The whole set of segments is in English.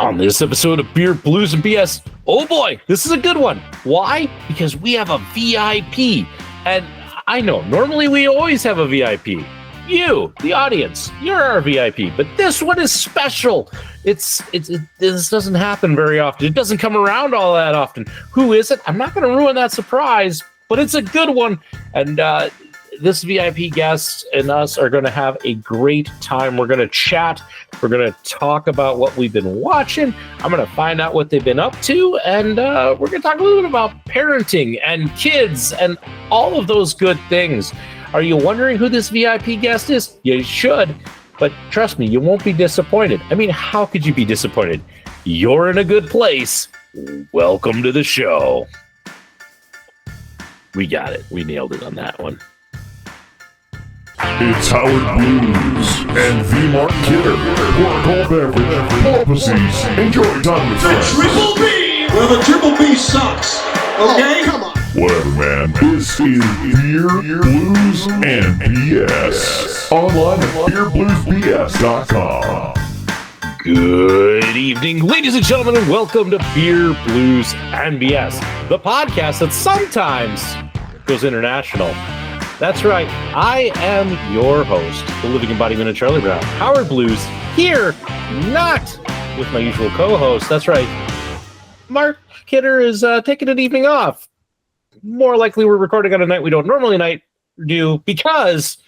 On this episode of Beer, Blues, and BS, oh boy, this is a good one. Why? Because we have a VIP. And I know, normally we always have a VIP. You, the audience, you're our VIP. But this one is special. This doesn't happen very often. It doesn't come around all that often. Who is it? I'm not going to ruin that surprise, but it's a good one. And this VIP guest and us are going to have a great time. We're going to chat. We're going to talk about what we've been watching. I'm going to find out what they've been up to. And we're going to talk a little bit about parenting and kids and all of those good things. Are you wondering who this VIP guest is? You should. But trust me, you won't be disappointed. I mean, how could you be disappointed? You're in a good place. Welcome to the show. We got it. We nailed it on that one. It's Howard Blues and V-Mark Kidder. Pour a cold beverage, pull up a seat, enjoy time with friends. Triple B! Well, the Triple B sucks. Okay? Come on. Whatever, man. This is Beer, Blues, and BS. Online at beerbluesbs.com. Good evening, ladies and gentlemen, and welcome to Beer, Blues, and BS, the podcast that sometimes goes international. That's right, I am your host, the living embodiment of Charlie Brown, Howard Blues, here, not with my usual co-host. That's right, Mark Kidder is taking an evening off. More likely we're recording on a night we don't normally do, because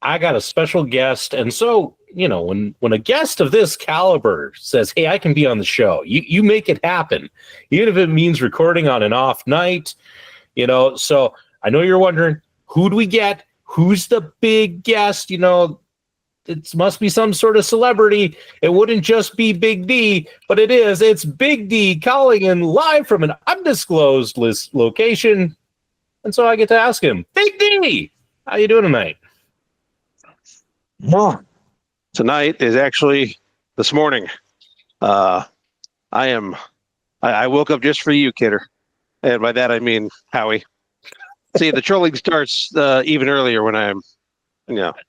I got a special guest. And so, you know, when a guest of this caliber says, hey, I can be on the show, you make it happen, even if it means recording on an off night, you know. So I know you're wondering, who do we get? Who's the big guest? You know, it must be some sort of celebrity. It wouldn't just be Big D, but it is. It's Big D calling in live from an undisclosed location. And so I get to ask him, Big D, how you doing tonight? Well, tonight is actually this morning. I woke up just for you, Kidder. And by that, I mean Howie. See, the trolling starts even earlier when I'm,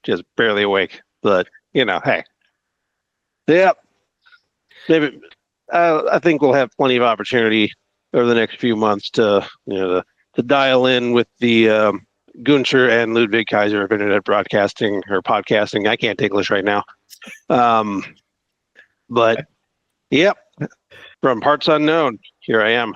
just barely awake. But, hey. Yep. Maybe, I think we'll have plenty of opportunity over the next few months to dial in with the Gunther and Ludwig Kaiser of internet broadcasting or podcasting. I can't take English right now. But, yep. From parts unknown, here I am.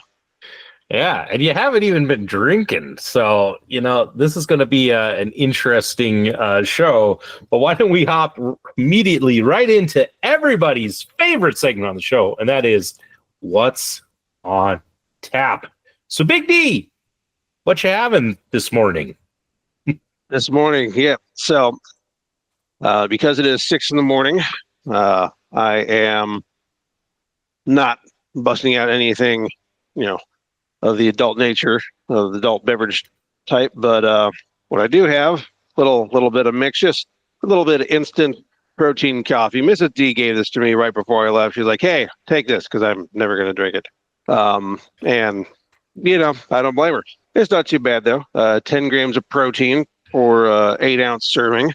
Yeah, and you haven't even been drinking, so, this is going to be an interesting show. But why don't we hop immediately right into everybody's favorite segment on the show, and that is What's on Tap. So, Big D, what you having this morning? This morning, yeah. So, because it is 6 a.m, I am not busting out anything, of the adult nature, of the adult beverage type. But what I do have, little bit of mix, just a little bit of instant protein coffee. Mrs. D gave this to me right before I left. She's like, hey, take this, because I'm never going to drink it. And, I don't blame her. It's not too bad, though. 10 grams of protein for 8-ounce serving.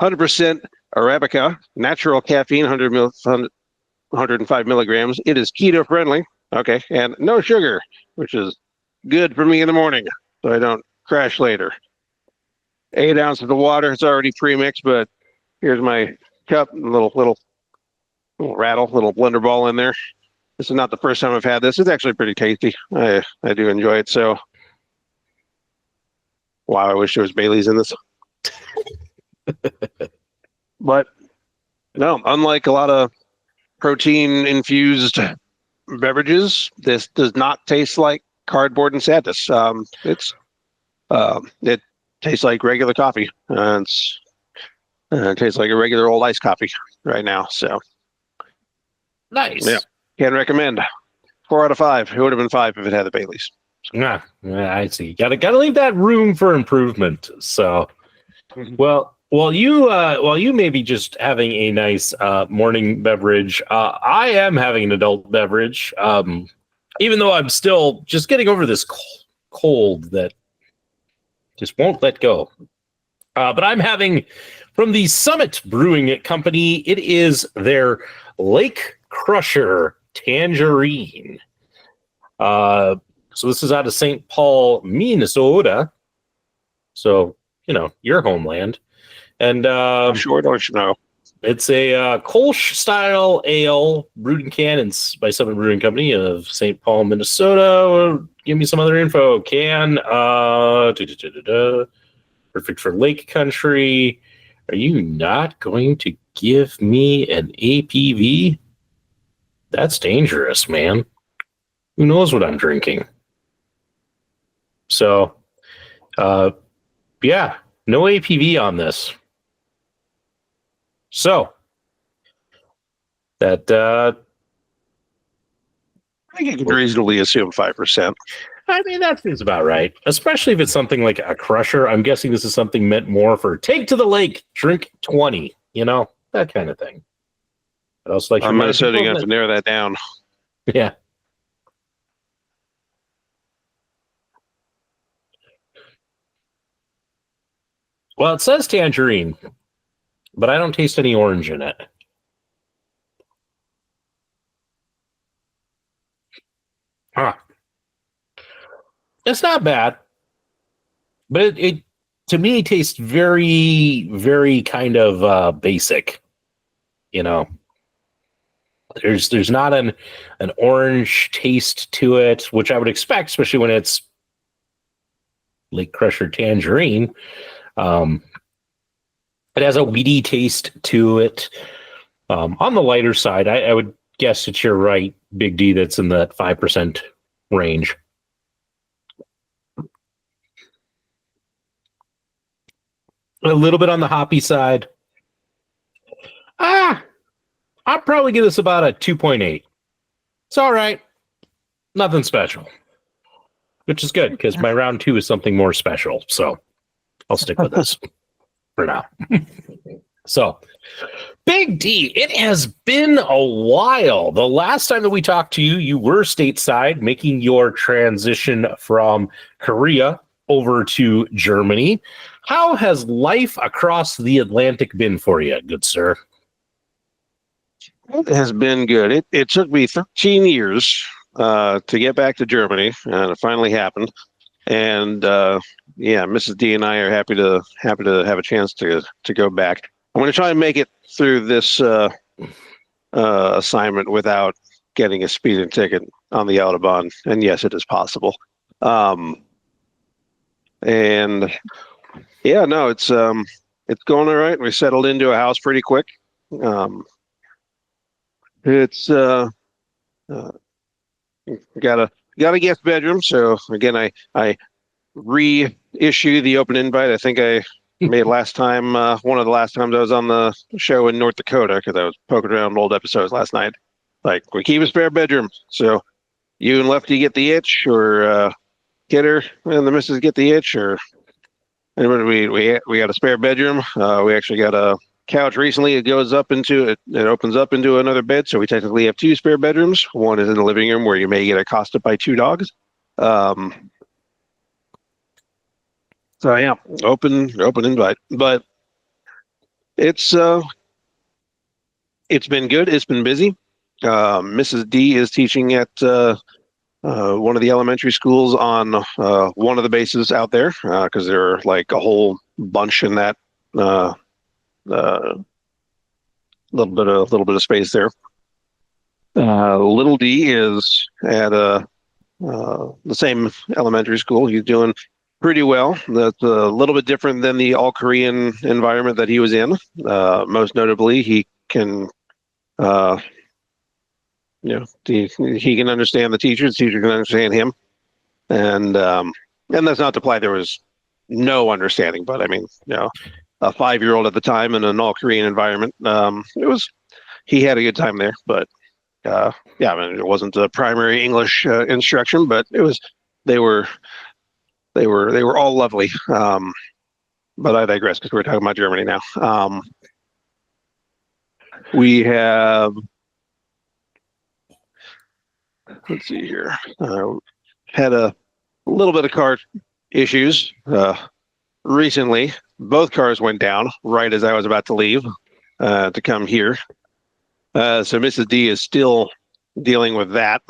100% Arabica, natural caffeine, 105 milligrams. It is keto friendly. Okay, and no sugar, which is good for me in the morning, so I don't crash later. 8 ounces of water. It's already pre-mixed, but here's my cup, little rattle, little blender ball in there. This is not the first time I've had this. It's actually pretty tasty. I do enjoy it. So, wow, I wish there was Bailey's in this. But no, unlike a lot of protein-infused beverages, this does not taste like cardboard and sadness. It tastes like regular coffee. It tastes like a regular old iced coffee right now. So Nice. Yeah, can recommend. 4 out of 5. It would have been 5 if it had the Baileys. Yeah, I see. Gotta leave that room for improvement. So, well, while you may be just having a nice morning beverage, I am having an adult beverage. Even though I'm still just getting over this cold that just won't let go. But I'm having from the Summit Brewing Company. It is their Lake Crusher Tangerine. So this is out of St. Paul, Minnesota. So, your homeland. And Sure, don't you know? it's a Kolsch style ale brewed in cannons by Summit Brewing Company of St. Paul, Minnesota. Give me some other info. Perfect for lake country. Are you not going to give me an APV? That's dangerous, man. Who knows what I'm drinking? So, yeah, no APV on this. So, that I think you can reasonably assume 5%. I mean, that seems about right. Especially if it's something like a Crusher. I'm guessing this is something meant more for take to the lake, drink 20, that kind of thing. But also, like, I'm Minnesota, you have to narrow that down. Yeah. Well, it says tangerine, but I don't taste any orange in it. Huh. It's not bad, but it to me tastes very, very kind of basic. There's not an orange taste to it, which I would expect, especially when it's Lake Crusher Tangerine. It has a weedy taste to it. On the lighter side, I would guess that you're right, Big D, that's in that 5% range. A little bit on the hoppy side. I'll probably give this about a 2.8. It's all right. Nothing special. Which is good, because my round 2 is something more special. So I'll stick with this for now. So, Big D, it has been a while. The last time that we talked to you, you were stateside, making your transition from Korea over to Germany. How has life across the Atlantic been for you, good sir? It has been good. It took me 13 years to get back to Germany, and it finally happened. And Mrs. D and I are happy to have a chance to go back. I'm going to try and make it through this assignment without getting a speeding ticket on the Autobahn. And yes, it is possible. It's going all right. We settled into a house pretty quick. It's got a guest bedroom. So again, I reissue the open invite. I think I made last time, one of the last times I was on the show in North Dakota, because I was poking around old episodes last night. Like, we keep a spare bedroom, so you and Lefty get the itch, or Kidder and the missus get the itch, or anybody. We got a spare bedroom. We actually got a couch recently. It opens up into another bed, so we technically have 2 spare bedrooms. One is in the living room, where you may get accosted by 2 dogs. So yeah, open invite, but it's been good. It's been busy. Mrs. D is teaching at one of the elementary schools on one of the bases out there, because there are like a whole bunch in that little bit of space there. Little D is at the same elementary school. He's doing pretty well. That's a little bit different than the all-Korean environment that he was in. Most notably, he can, he can understand the teachers. The teacher can understand him, and that's not to imply there was no understanding. But I mean, a 5-year-old at the time in an all-Korean environment, he had a good time there. But it wasn't a primary English instruction, but they were all lovely. But I digress, because we're talking about Germany now. We have, let's see here, had a little bit of car issues recently. Both cars went down right as I was about to leave to come here. So Mrs. D is still dealing with that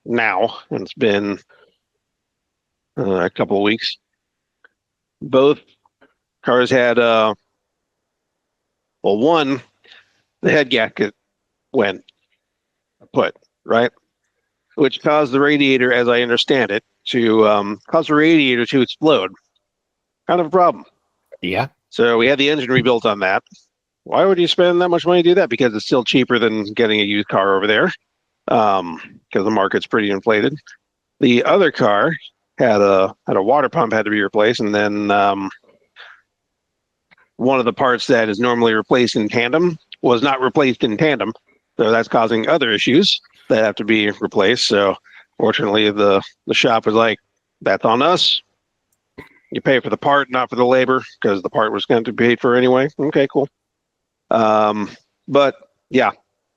now, and it's been a couple of weeks. Both cars had, one, the head gasket went put, right? Which caused the radiator, as I understand it, to cause the radiator to explode. Kind of a problem. Yeah. So we had the engine rebuilt on that. Why would you spend that much money to do that? Because it's still cheaper than getting a used car over there, because the market's pretty inflated. The other car had a water pump had to be replaced, and then one of the parts that is normally replaced in tandem was not replaced in tandem, so that's causing other issues that have to be replaced. So fortunately, the shop was like, "That's on us. You pay for the part, not for the labor, because the part was going to be paid for anyway." Okay, cool. But yeah,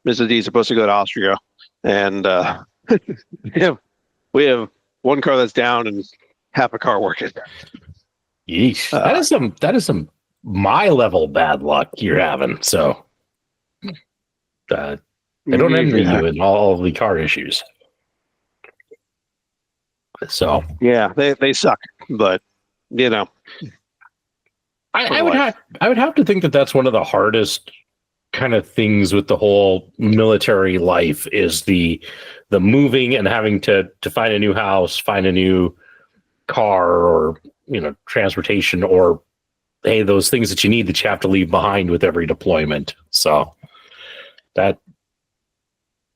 Mrs. D is supposed to go to Austria, and we have one car that's down and half a car working. Yeesh. That is some my level bad luck you're having. So I don't envy you in all of the car issues. So yeah, they suck, but you know, I would have to think that that's one of the hardest kind of things with the whole military life is the moving and having to find a new house, find a new car, or transportation, or hey, those things that you need that you have to leave behind with every deployment. So that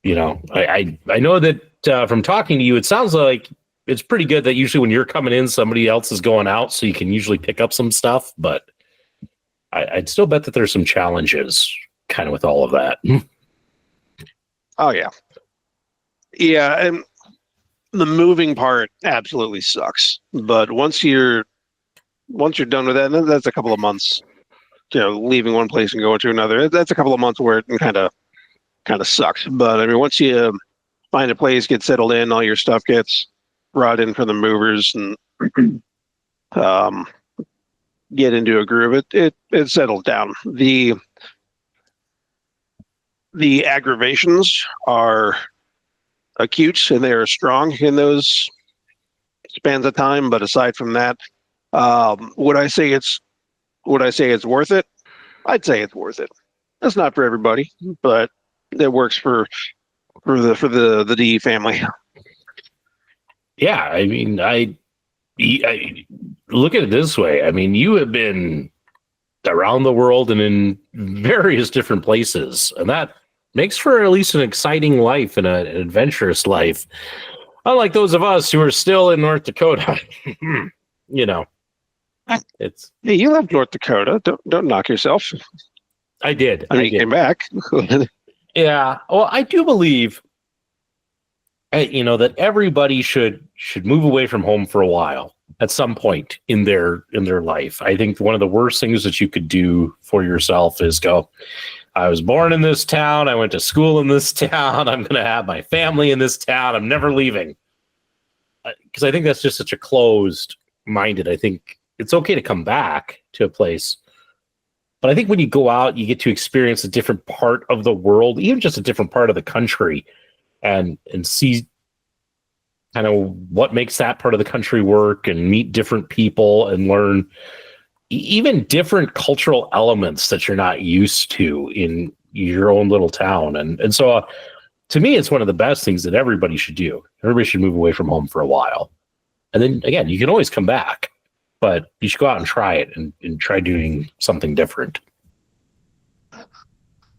I know that from talking to you, it sounds like it's pretty good that usually when you're coming in, somebody else is going out, so you can usually pick up some stuff. But I'd still bet that there's some challenges kind of with all of that. Oh yeah. And the moving part absolutely sucks. But once you're done with that, then that's a couple of months. Leaving one place and going to another. That's a couple of months where it kind of sucks. But I mean, once you find a place, get settled in, all your stuff gets brought in from the movers, and get into a groove, it settles down. The aggravations are acute and they are strong in those spans of time. But aside from that, would I say it's worth it? I'd say it's worth it. That's not for everybody, but it works for the D family. Yeah, I mean, I look at it this way. I mean, you have been around the world and in various different places, and that makes for at least an exciting life and an adventurous life. Unlike those of us who are still in North Dakota, it's. Hey, you left North Dakota. Don't knock yourself. I did. I came back. Yeah. Well, I do believe, that everybody should move away from home for a while at some point in their life. I think one of the worst things that you could do for yourself is go, I was born in this town. I went to school in this town. I'm going to have my family in this town. I'm never leaving. Because I think that's just such a closed-minded. I think it's okay to come back to a place. But I think when you go out, you get to experience a different part of the world, even just a different part of the country, and see kind of what makes that part of the country work, and meet different people and learn even different cultural elements that you're not used to in your own little town. And so to me, it's one of the best things that everybody should do. Everybody should move away from home for a while. And then again, you can always come back, but you should go out and try it and try doing something different.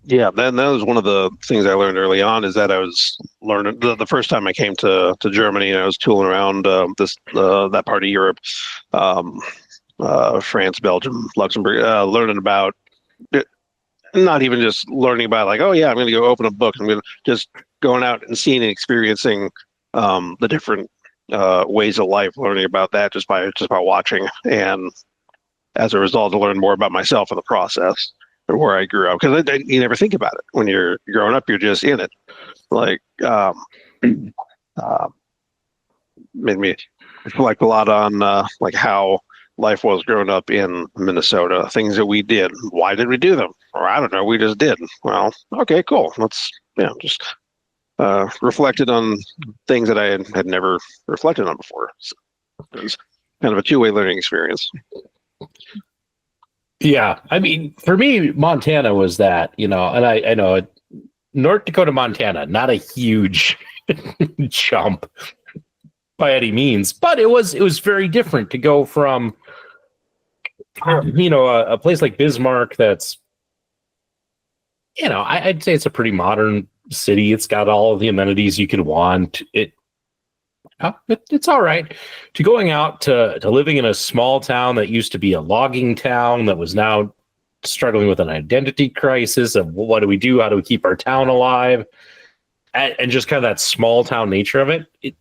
Yeah, that was one of the things I learned early on, is that I was learning the first time I came to Germany, and I was tooling around that part of Europe, France, Belgium, Luxembourg, learning about it, not even just learning about like, oh yeah, I'm going to go open a book. I'm going to just going out and seeing and experiencing the different ways of life, learning about that just by watching, and as a result, to learn more about myself in the process and where I grew up. Because you never think about it when you're growing up; you're just in it. Like made me reflect a lot on like how life was growing up in Minnesota. Things that we did. Why did we do them? Or I don't know. We just did. Well, okay, cool. Let's just reflected on things that I had never reflected on before. So it was kind of a two-way learning experience. Yeah, I mean, for me, Montana was that, and I know North Dakota, Montana, not a huge jump by any means, but it was very different to go from, a place like Bismarck that's, I'd say it's a pretty modern city. It's got all of the amenities you could want. It's all right, to going out to living in a small town that used to be a logging town that was now struggling with an identity crisis of what do we do? How do we keep our town alive? And just kind of that small town nature of it. It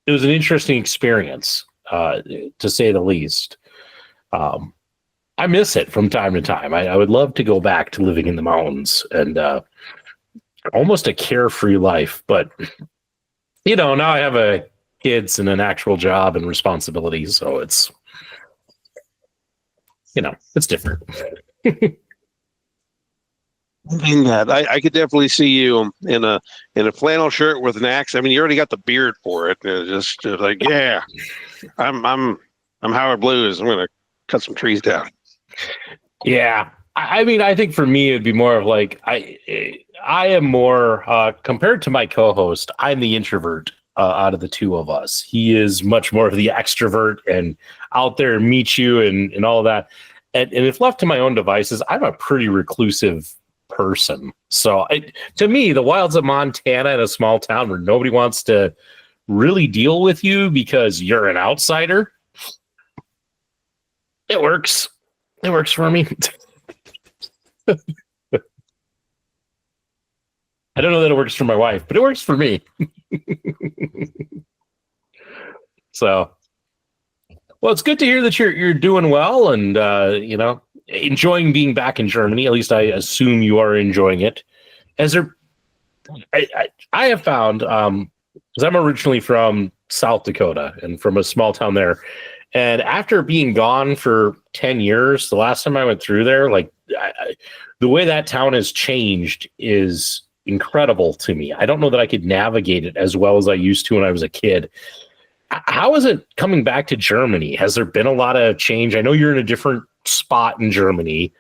was an interesting experience, to say the least. I miss it from time to time. I would love to go back to living in the mountains and almost a carefree life, but now I have kids and an actual job and responsibilities, so it's it's different. I could definitely see you in a flannel shirt with an axe. I mean, you already got the beard for it. It's just like, yeah, I'm Howard Blues. I'm gonna cut some trees down. Yeah, I mean, I think for me it'd be more of like I am more compared to my co-host. I'm the introvert out of the two of us. He is much more of the extrovert and out there and meet you and all that. And if left to my own devices, I'm a pretty reclusive person. So to me, the wilds of Montana in a small town where nobody wants to really deal with you because you're an outsider, it works. It works for me. I don't know that it works for my wife, but it works for me. So, well, it's good to hear that you're doing well and enjoying being back in Germany. At least I assume you are enjoying it. I have found, because I'm originally from South Dakota and from a small town there, and after being gone for 10 years, the last time I went through there, like the way that town has changed is incredible to me. I don't know that I could navigate it as well as I used to when I was a kid. How is it coming back to Germany? Has there been a lot of change? I know you're in a different spot in Germany,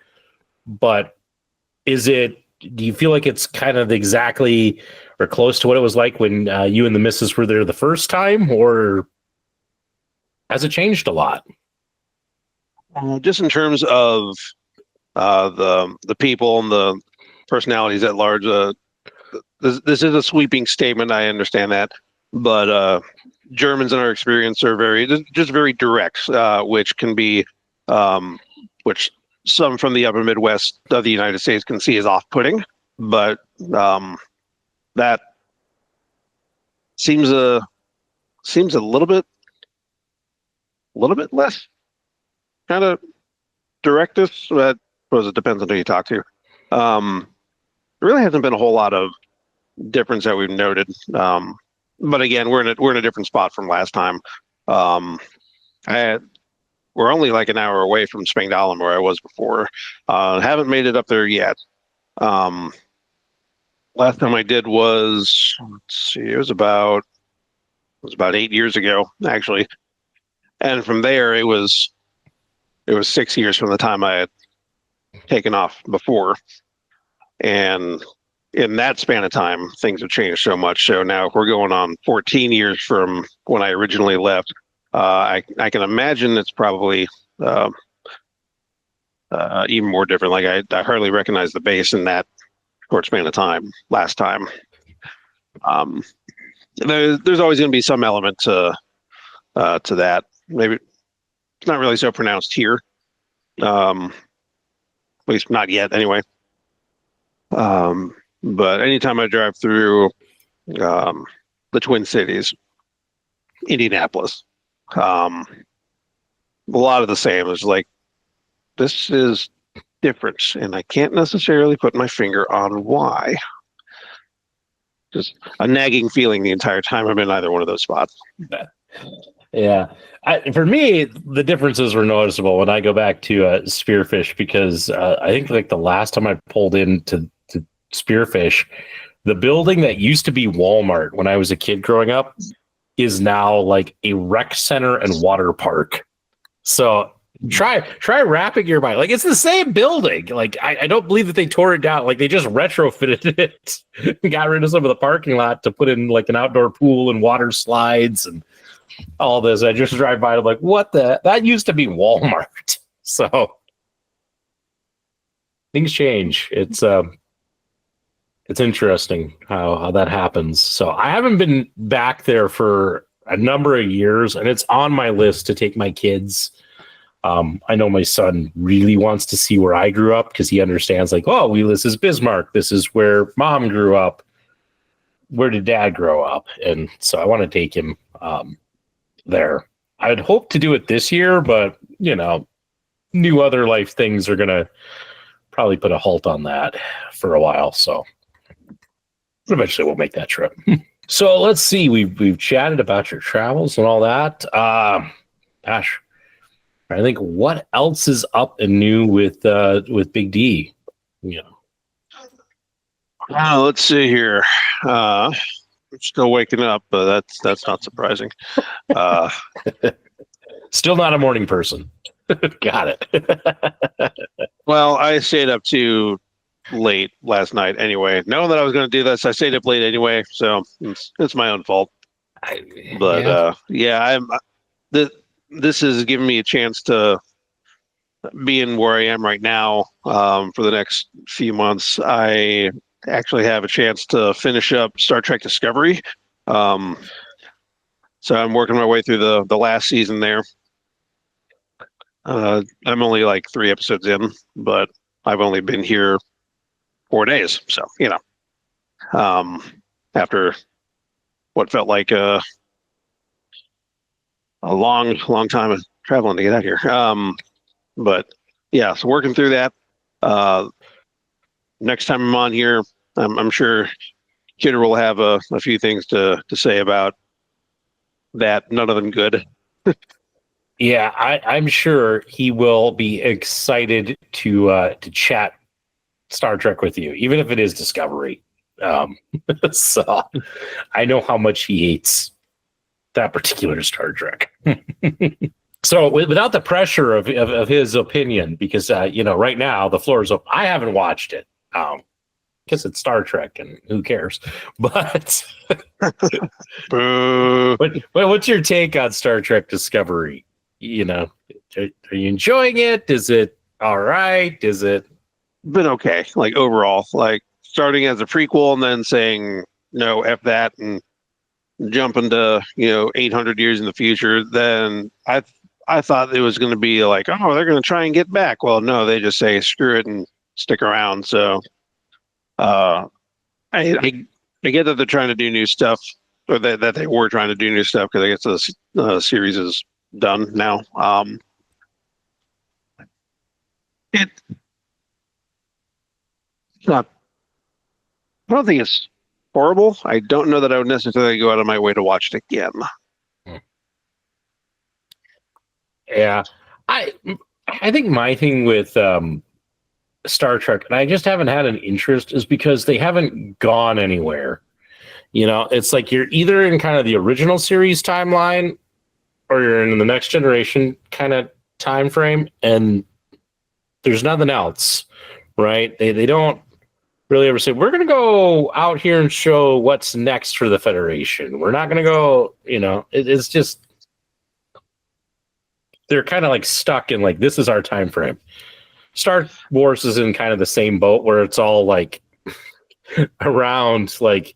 but do you feel like it's kind of exactly or close to what it was like when you and the missus were there the first time, or has it changed a lot? Just in terms of the people and the personalities at large, this is a sweeping statement. I understand that, but Germans, in our experience, are very direct, which can be, which some from the upper Midwest of the United States can see as off-putting, but that seems a little bit less kind of directness. But I suppose it depends on who you talk to. There really hasn't been a whole lot of difference that we've noted. But again, we're in a different spot from last time. We're only like an hour away from Spangdahlem, where I was before. Haven't made it up there yet. Last time I did was, let's see, it was about 8 years ago, actually. And from there, it was 6 years from the time I had taken off before. And in that span of time, things have changed so much. So now if we're going on 14 years from when I originally left, I can imagine it's probably even more different. Like I hardly recognize the base in that short span of time last time. There's always going to be some element to that. Maybe it's not really so pronounced here. At least not yet anyway. But anytime I drive through the Twin Cities, Indianapolis, a lot of the same. It's like, this is different, and I can't necessarily put my finger on why. Just a nagging feeling the entire time I'm in either one of those spots. Yeah. For me, the differences were noticeable when I go back to spearfish because I think like the last time I pulled into to spearfish, the building that used to be Walmart when I was a kid growing up is now like a rec center and water park. So try wrapping your mind. Like it's the same building. Like I don't believe that they tore it down. Like they just retrofitted it, got rid of some of the parking lot to put in like an outdoor pool and water slides and all this. I just drive by. I'm like, what the? That used to be Walmart. So things change. It's interesting how that happens. So I haven't been back there for a number of years, and it's on my list to take my kids. I know my son really wants to see where I grew up because he understands, like, oh, this is Bismarck. This is where mom grew up. Where did dad grow up? And so I want to take him there. I'd hope to do it this year, but, new other life things are going to probably put a halt on that for a while. So eventually we'll make that trip. So let's see. We've chatted about your travels and all that. Gosh. I think what else is up and new with Big D? Let's see here. I'm still waking up, but that's not surprising. Still not a morning person. Got it. Well, I stayed up too late last night anyway. Knowing that I was going to do this, I stayed up late anyway, so it's my own fault. This has given me a chance to be in where I am right now for the next few months. I actually have a chance to finish up Star Trek Discovery. So I'm working my way through the last season there. I'm only like 3 episodes in, but I've only been here 4 days. So, after what felt like a long time of traveling to get out here. But yeah, so working through that. Next time I'm on here, I'm sure Kidder will have a few things to say about that. None of them good. Yeah, I'm sure he will be excited to chat Star Trek with you, even if it is Discovery. So I know how much he hates that particular Star Trek. So without the pressure of his opinion, because right now the floor is open. I haven't watched it because it's Star Trek and who cares. But what's your take on Star Trek Discovery? Are you enjoying it? Is it all right? Is it been okay? Like overall, like starting as a prequel and then saying no, F that, and jumping to 800 years in the future. Then I thought it was going to be like, oh, they're going to try and get back. Well, no, they just say screw it and stick around. So I get that they're trying to do new stuff, or that they were trying to do new stuff, because I guess the series is done now. It's not. I don't think it's horrible. I don't know that I would necessarily go out of my way to watch it again. Yeah, I think my thing with Star Trek, and I just haven't had an interest, is because they haven't gone anywhere. It's like you're either in kind of the original series timeline, or you're in the Next Generation kind of time frame, and there's nothing else, right? They don't really ever say, we're going to go out here and show what's next for the Federation. We're not going to go, it's just, they're kind of like stuck in like, this is our time frame. Star Wars is in kind of the same boat, where it's all like around like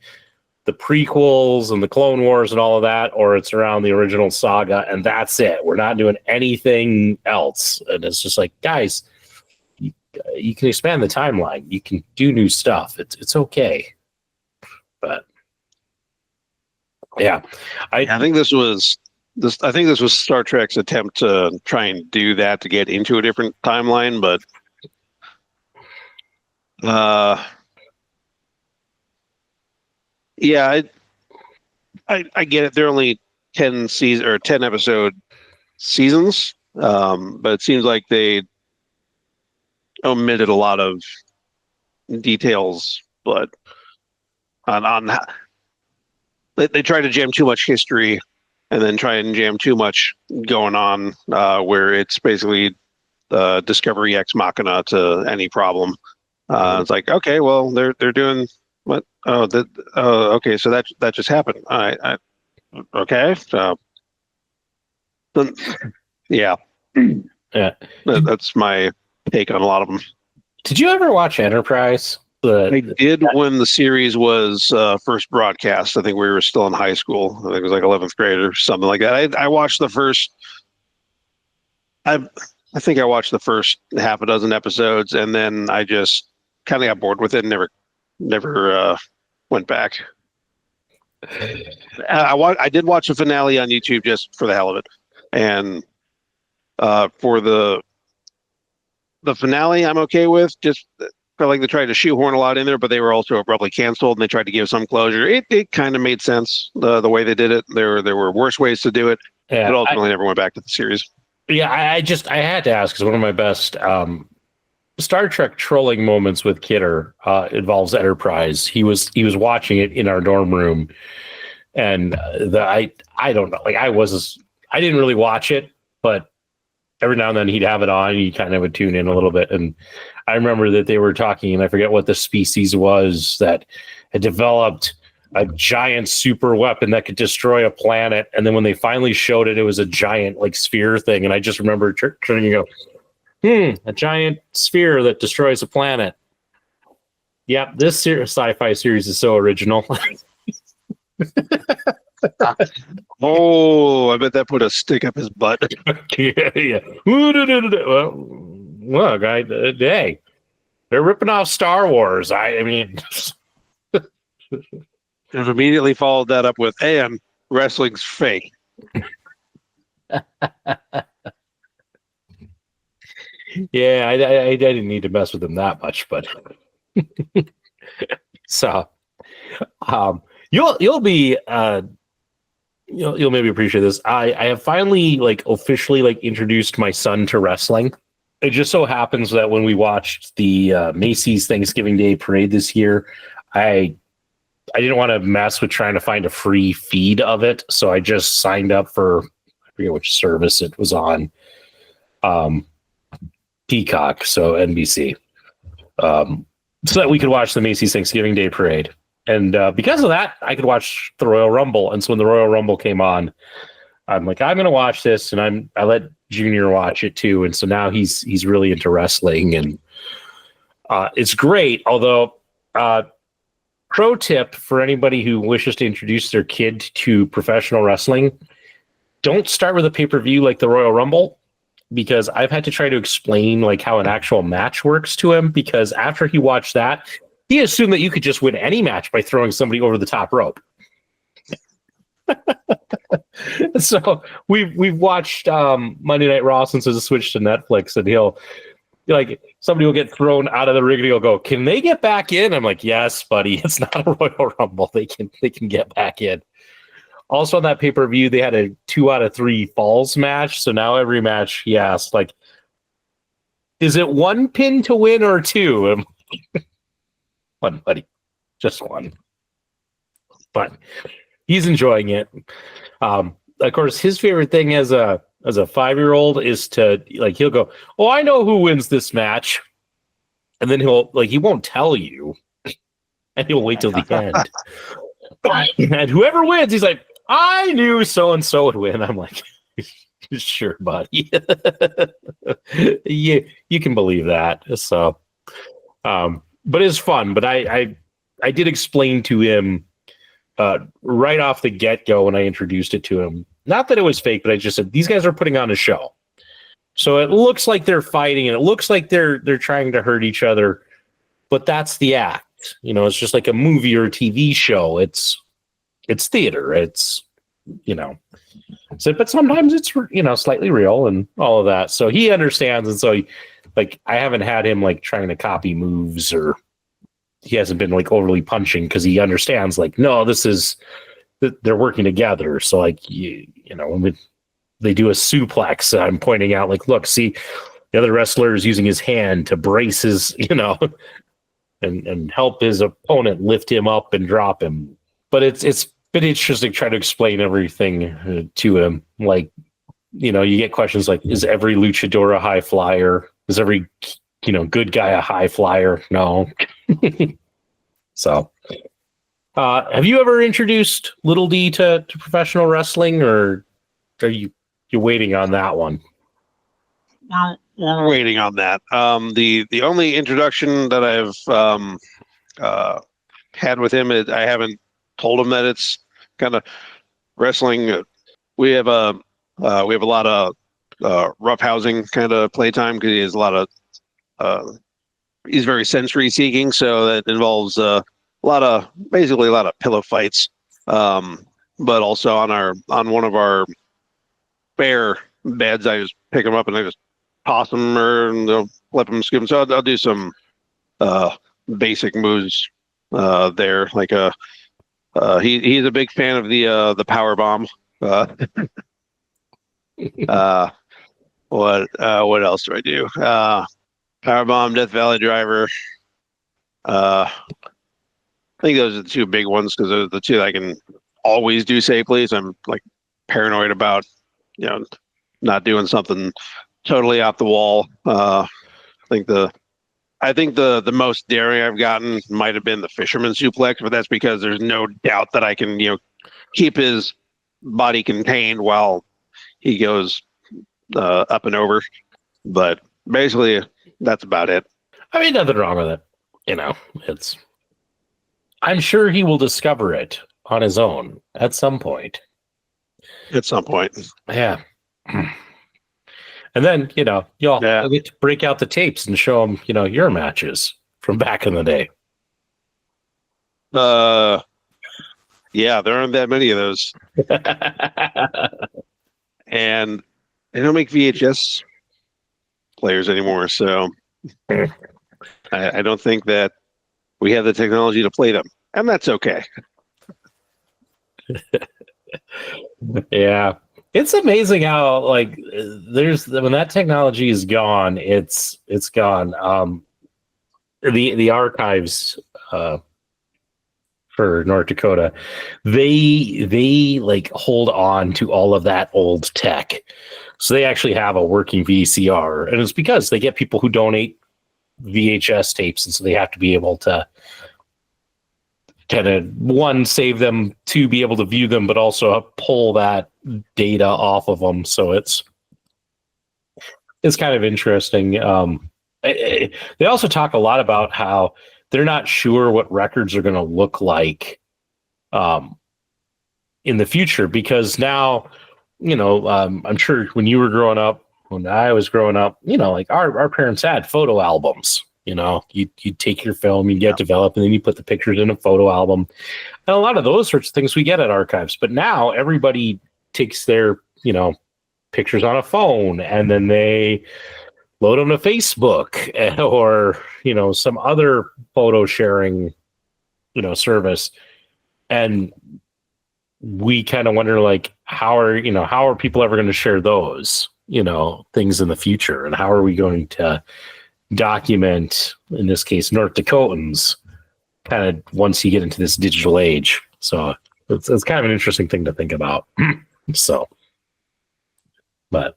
the prequels and the Clone Wars and all of that, or it's around the original saga, and that's it. We're not doing anything else. And it's just like, guys, you can expand the timeline. You can do new stuff. It's okay. But yeah, I think this was Star Trek's attempt to try and do that, to get into a different timeline, but yeah, I get it. They're only 10 episode seasons, but it seems like they omitted a lot of details. But they try to jam too much history, and then try and jam too much going on, where it's basically Discovery Ex Machina to any problem. It's like, okay, well, they're doing what? Okay, so that just happened. All right, okay, so yeah, that's my take on a lot of them. Did you ever watch Enterprise? I did when the series was first broadcast. I think we were still in high school. I think it was like 11th grade or something like that. I watched the first. I think I watched the first half a dozen episodes, and then I just kind of got bored with it and never went back. I did watch the finale on YouTube just for the hell of it, and for the finale, I'm okay with. Just felt like they tried to shoehorn a lot in there, but they were also abruptly canceled, and they tried to give some closure. It kind of made sense the way they did it. There were worse ways to do it, but ultimately never went back to the series. Yeah, I had to ask, because one of my best Star Trek trolling moments with Kidder involves Enterprise. He was watching it in our dorm room, and I don't know, like I didn't really watch it, but every now and then he'd have it on, and he kind of would tune in a little bit. And I remember that they were talking, and I forget what the species was that had developed a giant super weapon that could destroy a planet. And then when they finally showed it, it was a giant like sphere thing. And I just remember turning and go, a giant sphere that destroys a planet. Yep, this sci-fi series is so original. Oh, I bet that put a stick up his butt. Yeah. Well, look, hey, they're ripping off Star Wars. I mean, I've immediately followed that up with, and wrestling's fake. Yeah, I didn't need to mess with him that much, but so you'll be you'll maybe appreciate this. I have finally like officially like introduced my son to wrestling. It just so happens that when we watched the Macy's Thanksgiving Day Parade this year, I didn't want to mess with trying to find a free feed of it, so I just signed up for, I forget which service it was on, Peacock, so NBC, so that we could watch the Macy's Thanksgiving Day Parade. And because of that, I could watch the Royal Rumble. And so when the Royal Rumble came on, I'm like, I'm going to watch this, and I let Junior watch it too. And so now he's really into wrestling, and it's great. Although, pro tip for anybody who wishes to introduce their kid to professional wrestling: don't start with a pay-per-view like the Royal Rumble, because I've had to try to explain like how an actual match works to him, because after he watched that, he assumed that you could just win any match by throwing somebody over the top rope. So we've watched Monday Night Raw since it's switched to Netflix, and he'll like, somebody will get thrown out of the ring, and he'll go, "Can they get back in?" I'm like, "Yes, buddy, it's not a Royal Rumble. They can get back in." Also on that pay-per-view, they had a 2 out of 3 falls match. So now every match he asks, like, is it 1 pin to win or 2? One, buddy, just 1. But he's enjoying it. Of course, his favorite thing as a 5-year-old is to, like, he'll go, "Oh, I know who wins this match," and then he won't tell you, and he'll wait till the end. And whoever wins, he's like, "I knew so and so would win." I'm like, "Sure, buddy." You can believe that. So, but it's fun. But I did explain to him right off the get-go when I introduced it to him, not that it was fake, but I just said, these guys are putting on a show. So it looks like they're fighting, and it looks like they're trying to hurt each other, but that's the act. You know, it's just like a movie or a TV show. It's theater. It's, so, but sometimes it's, slightly real and all of that. So he understands. And so I haven't had him like trying to copy moves, or he hasn't been like overly punching, because he understands, like, no, this is they're working together. So like you know when they do a suplex, I'm pointing out like, look, see, the other wrestler is using his hand to brace his, and help his opponent lift him up and drop him. But it's been interesting trying to explain everything to him. Like, you get questions like, is every luchador a high flyer? Is every good guy a high flyer? No. So, have you ever introduced Little D to professional wrestling, or are you're waiting on that one? We're waiting on that. The only introduction that I've had with him is I haven't told him that it's kind of wrestling. We have a lot of roughhousing kind of playtime because he has a lot of he's very sensory seeking, so that involves a lot of pillow fights. But also on one of our spare beds, I just pick him up and I just toss him and they'll let him scoop him. So I'll do some basic moves there. Like he's a big fan of the power bomb. What else do I do? Power bomb, Death Valley Driver. I think those are the two big ones because those are the two that I can always do safely. So I'm like paranoid about not doing something totally off the wall. I think the most daring I've gotten might have been the fisherman suplex, but that's because there's no doubt that I can keep his body contained while he goes up and over. But basically, that's about it. I mean, nothing wrong with it. I'm sure he will discover it on his own at some point. Yeah. And then, you'll get to break out the tapes and show him, your matches from back in the day. Yeah, there aren't that many of those. And they don't make VHS players anymore, so I don't think that we have the technology to play them. And that's okay. Yeah. It's amazing how when that technology is gone, it's gone. The archives for North Dakota, they hold on to all of that old tech. So they actually have a working VCR, and it's because they get people who donate VHS tapes, and so they have to be able to kind of one, save them, two, be able to view them, but also pull that data off of them. So it's kind of interesting. They also talk a lot about how they're not sure what records are going to look like in the future, because now, I'm sure when you were growing up, when I was growing up, our parents had photo albums. You'd take your film, you get developed, and then you put the pictures in a photo album. And a lot of those sorts of things we get at archives. But now everybody takes their, pictures on a phone, and then they load them to Facebook or, some other photo sharing, service. And we kind of wonder, how are people ever going to share those, things in the future? And how are we going to document, in this case, North Dakotans, kind of once you get into this digital age? So it's kind of an interesting thing to think about. So, but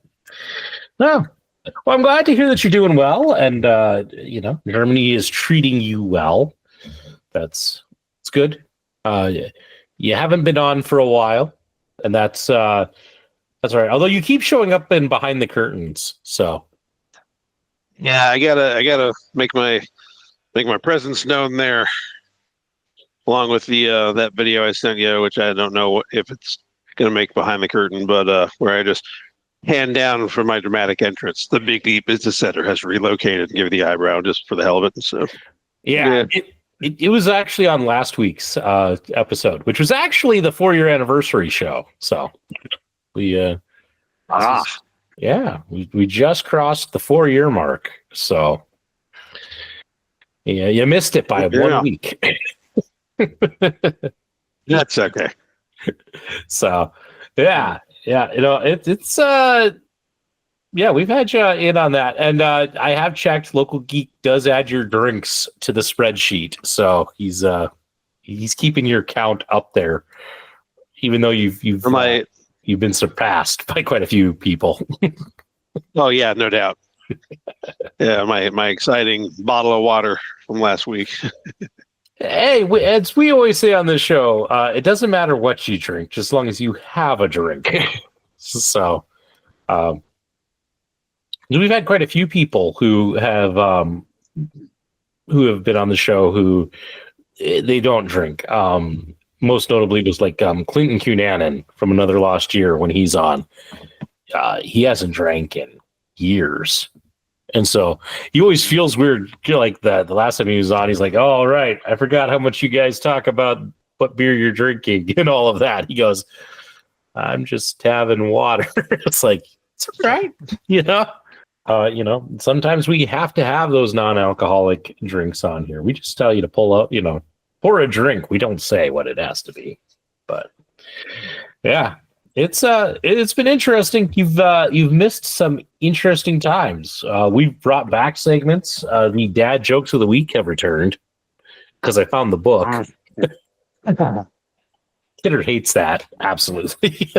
no. Well, I'm glad to hear that you're doing well, and Germany is treating you well. It's good. You haven't been on for a while, and that's all right. Although you keep showing up in behind the curtains, so yeah, I gotta make my presence known there, along with the that video I sent you, which I don't know if it's gonna make behind the curtain, but where I just hand down for my dramatic entrance. The Big D Business Center has relocated and give the eyebrow just for the hell of it. So yeah. It was actually on last week's episode, which was actually the 4-year anniversary show. So we we just crossed the 4-year mark. So yeah, you missed it by 1 week. That's okay. So, yeah. You know, it's yeah, we've had you in on that, and I have checked. Local Geek does add your drinks to the spreadsheet, so he's keeping your count up there, even though you've been surpassed by quite a few people. Oh yeah, no doubt. Yeah, my exciting bottle of water from last week. Hey, as we always say on this show, it doesn't matter what you drink, just as long as you have a drink. So, we've had quite a few people who have been on the show who they don't drink. Most notably was like Clinton Cunanan from Another Lost Year when he's on. He hasn't drank in years. And so he always feels weird. Like the last time he was on, he's like, "Oh, all right, I forgot how much you guys talk about what beer you're drinking and all of that." He goes, "I'm just having water." It's like, it's all right, you know. Sometimes we have to have those non-alcoholic drinks on here. We just tell you to pour a drink. We don't say what it has to be, but yeah. It's been interesting. You've missed some interesting times. We've brought back segments. The dad jokes of the week have returned because I found the book. Kidder hates that absolutely.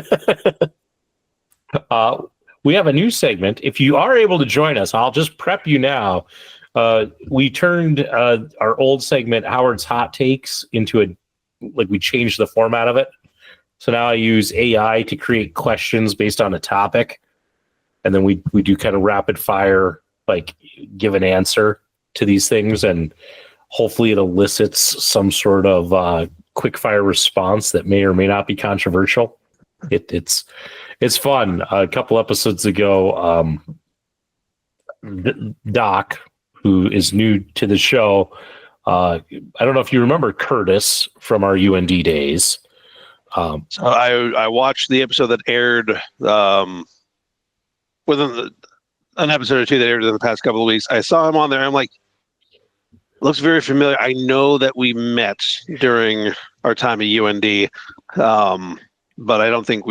We have a new segment. If you are able to join us, I'll just prep you now. We turned our old segment, Howard's Hot Takes, into we changed the format of it. So now I use AI to create questions based on a topic. And then we do kind of rapid fire, give an answer to these things. And hopefully it elicits some sort of quick fire response that may or may not be controversial. It's fun. A couple episodes ago, Doc, who is new to the show, I don't know if you remember Curtis from our UND days. So I watched the episode that aired within an episode or two that aired in the past couple of weeks. I saw him on there. I'm like, looks very familiar. I know that we met during our time at UND, but I don't think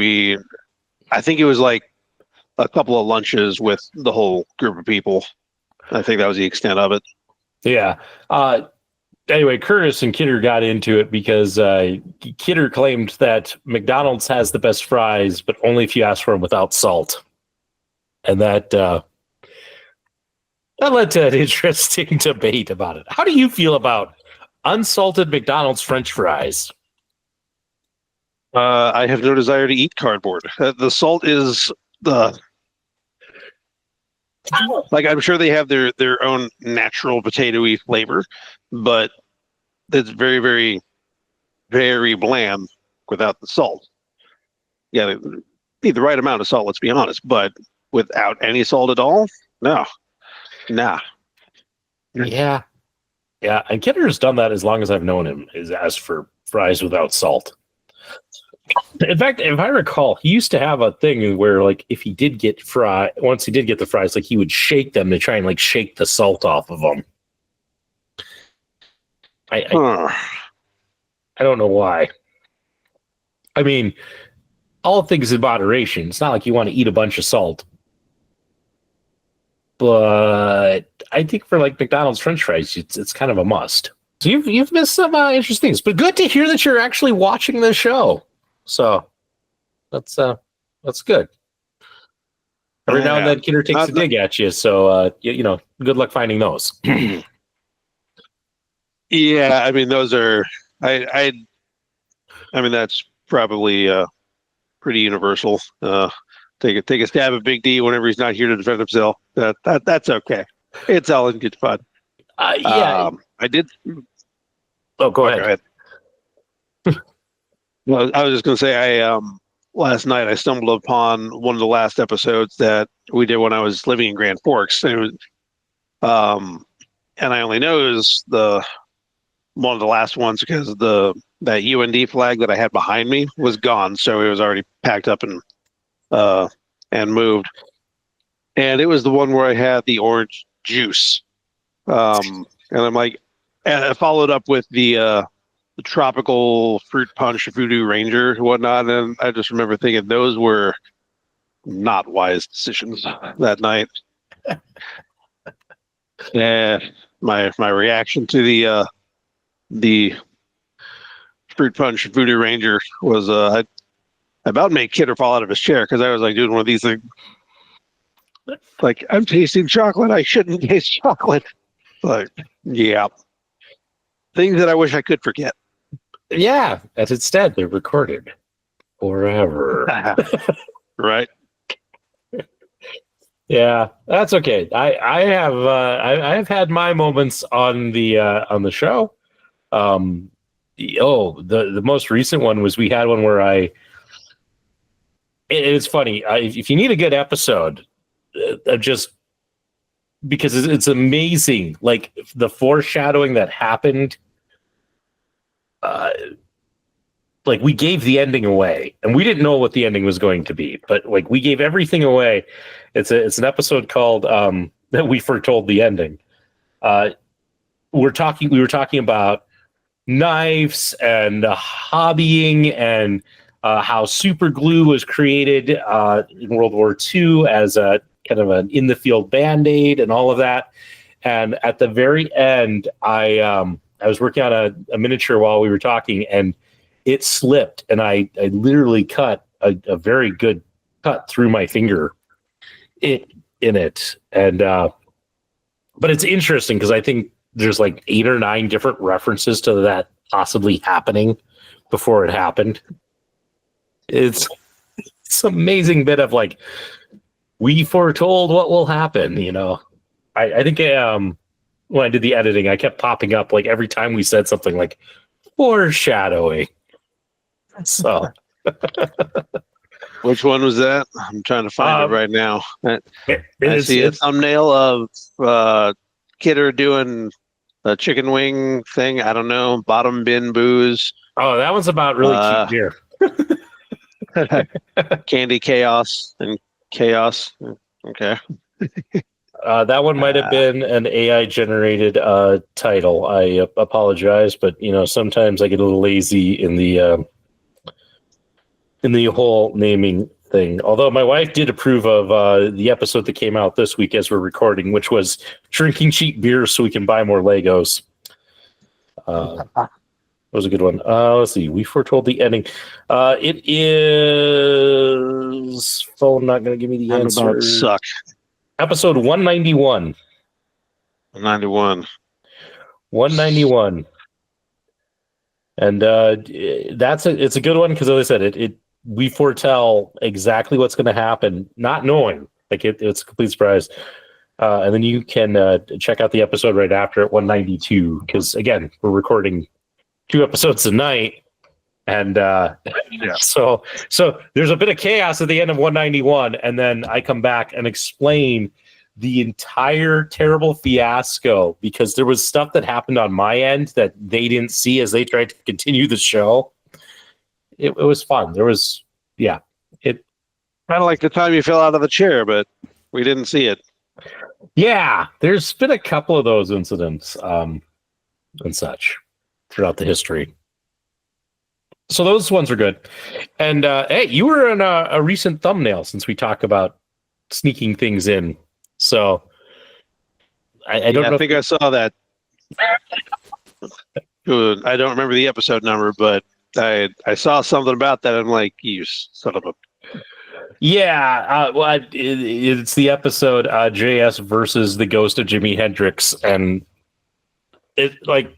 I think it was like a couple of lunches with the whole group of people. I think that was the extent of it. Yeah. Anyway, Curtis and Kidder got into it because Kidder claimed that McDonald's has the best fries, but only if you ask for them without salt. And that led to an interesting debate about it. How do you feel about unsalted McDonald's French fries? I have no desire to eat cardboard. The salt is I'm sure they have their own natural potatoey flavor, but it's very, very, very bland without the salt. Yeah, need the right amount of salt, let's be honest, but without any salt at all, no. Nah. Yeah. Yeah, and Kidder's done that as long as I've known him, is ask for fries without salt. In fact, if I recall, he used to have a thing where, if he did get once he did get the fries, he would shake them to try and shake the salt off of them. I don't know why. I mean, all things in moderation. It's not like you want to eat a bunch of salt, but I think for McDonald's French fries, it's kind of a must. So you've missed some interesting things, but good to hear that you're actually watching the show. So that's good. Every now and then, Kidder takes a dig at you. So good luck finding those. Yeah, I mean those are. I mean that's probably pretty universal. Take a stab at Big D whenever he's not here to defend himself. That's okay. It's all in good fun. Yeah, I did. Oh, go ahead. Well, I was just going to say, last night I stumbled upon one of the last episodes that we did when I was living in Grand Forks. And it was, and I only noticed one of the last ones because that UND flag that I had behind me was gone, so it was already packed up and moved. And it was the one where I had the orange juice. And I'm like, and I followed up with the tropical fruit punch, voodoo ranger, and whatnot. And I just remember thinking those were not wise decisions that night. Yeah, my reaction to the fruit punch voodoo ranger was I about made Kidder fall out of his chair because I was like doing one of these things. Like, I'm tasting chocolate. I shouldn't taste chocolate. Like, yeah. Things that I wish I could forget. Yeah, as instead they're recorded forever. Right. Yeah, that's okay. I have had my moments on the show. The most recent one was we had one where it's funny. If you need a good episode, just because it's amazing, like the foreshadowing that happened. Like we gave the ending away, and we didn't know what the ending was going to be, but like we gave everything away. It's an episode called that we foretold the ending. We were talking about knives and hobbying and how super glue was created in World War II as a kind of an in the field band-aid and all of that. And at the very end, I was working on a miniature while we were talking, and it slipped, and I literally cut a very good cut through my finger in it. And but it's interesting because I think there's like 8 or 9 different references to that possibly happening before it happened. It's amazing bit of like, we foretold what will happen, you know. I think when I did the editing, I kept popping up like every time we said something like foreshadowing. So Which one was that? I'm trying to find it right now. I see a thumbnail of Kidder doing a chicken wing thing. I don't know. Bottom bin booze. Oh, that one's about really cheap beer. Candy chaos and chaos. Okay. That one might have been an AI generated title. I apologize, but you know, sometimes I get a little lazy in the whole naming thing. Although my wife did approve of the episode that came out this week as we're recording, which was drinking cheap beer so we can buy more Legos. That was a good one. Let's see. We foretold the ending. It is phone not going to give me the answer. Suck. Episode 191. 91. 191. And it's a good one because, as I said, we foretell exactly what's going to happen, not knowing. Like it's a complete surprise. And then you can check out the episode right after at 192 because, again, we're recording 2 episodes a night. And so there's a bit of chaos at the end of 191, and then I come back and explain the entire terrible fiasco because there was stuff that happened on my end that they didn't see as they tried to continue the show. It was fun. There was, it kind of like the time you fell out of the chair, but we didn't see it. Yeah, there's been a couple of those incidents and such throughout the history. So those ones are good. And hey, you were in a recent thumbnail since we talk about sneaking things in. So I don't know. I think I saw that. I don't remember the episode number, but I saw something about that. I'm like, you son of a. Yeah, well, it's the episode JS versus the Ghost of Jimi Hendrix, and it like.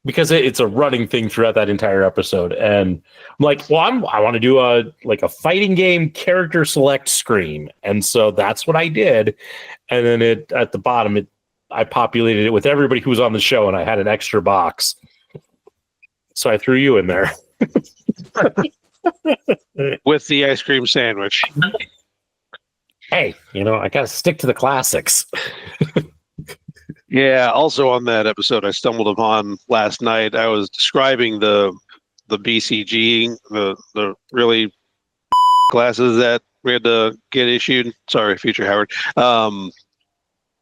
Because it's a running thing throughout that entire episode, and I'm like, well, I want to do a fighting game character select screen, and so that's what I did. And then at the bottom, I populated it with everybody who was on the show, and I had an extra box, so I threw you in there with the ice cream sandwich. Hey, I got to stick to the classics. Yeah, also on that episode I stumbled upon last night, I was describing the BCG, the really classes that we had to get issued. Sorry, future Howard. And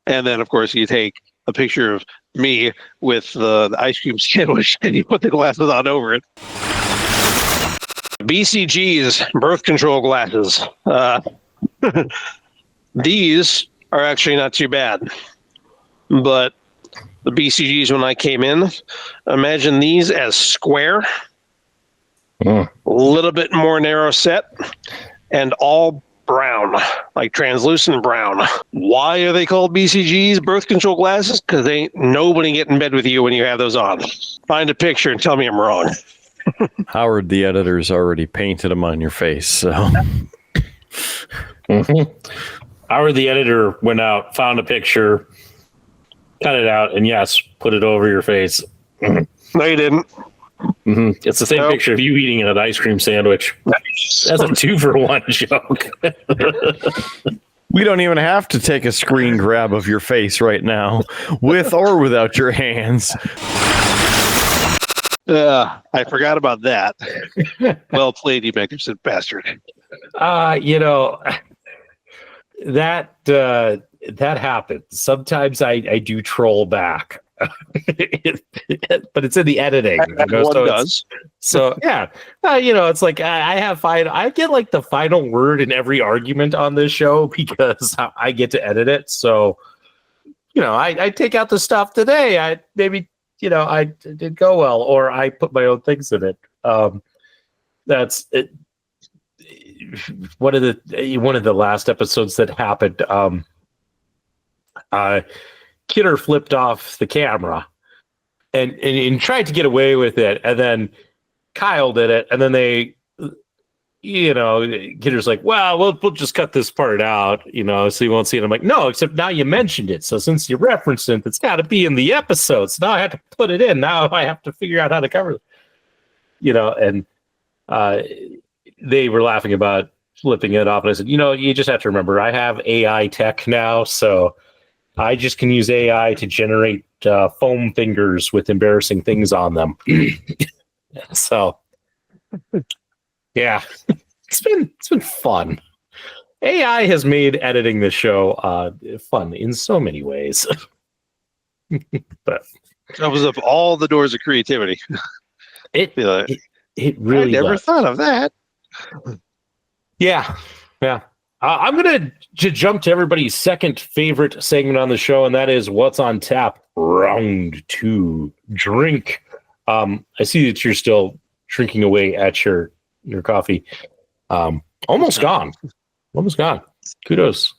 then, of course, you take a picture of me with the ice cream sandwich, and you put the glasses on over it. BCG's birth control glasses. These are actually not too bad, but the BCGs when I came in, imagine these as square, a little bit more narrow set, and all brown, like translucent brown. Why are they called BCGs, birth control glasses? Because ain't nobody get in bed with you when you have those on. Find a picture and tell me I'm wrong. Howard, the editor's already painted them on your face, so. Howard, the editor, went out, found a picture, cut it out, and yes, put it over your face. No, you didn't. It's the same picture of you eating an ice cream sandwich. That's a 2-for-1 joke. We don't even have to take a screen grab of your face right now, with or without your hands. I forgot about that. Well played, you magnificent bastard. That happens. Sometimes I do troll back. But it's in the editing. So yeah, it's like I get like the final word in every argument on this show because I get to edit it. So I take out the stuff today. I did go well, or I put my own things in it. That's it. One of the last episodes that happened. Kidder flipped off the camera and tried to get away with it, and then Kyle did it, and then they, Kidder's like, well, we'll just cut this part out, so you won't see it. I'm like, no, except now you mentioned it, so since you referenced it, it's got to be in the episode. So now I have to put it in. Now I have to figure out how to cover it, and they were laughing about flipping it off, and I said, you just have to remember, I have AI tech now, so I just can use AI to generate foam fingers with embarrassing things on them. So, yeah, it's been fun. AI has made editing the show fun in so many ways. But that was up all the doors of creativity. It really. I never thought of that. Yeah. I'm going to jump to everybody's second favorite segment on the show, and that is What's on Tap, Round 2, Drink. I see that you're still drinking away at your coffee. Almost gone. Kudos.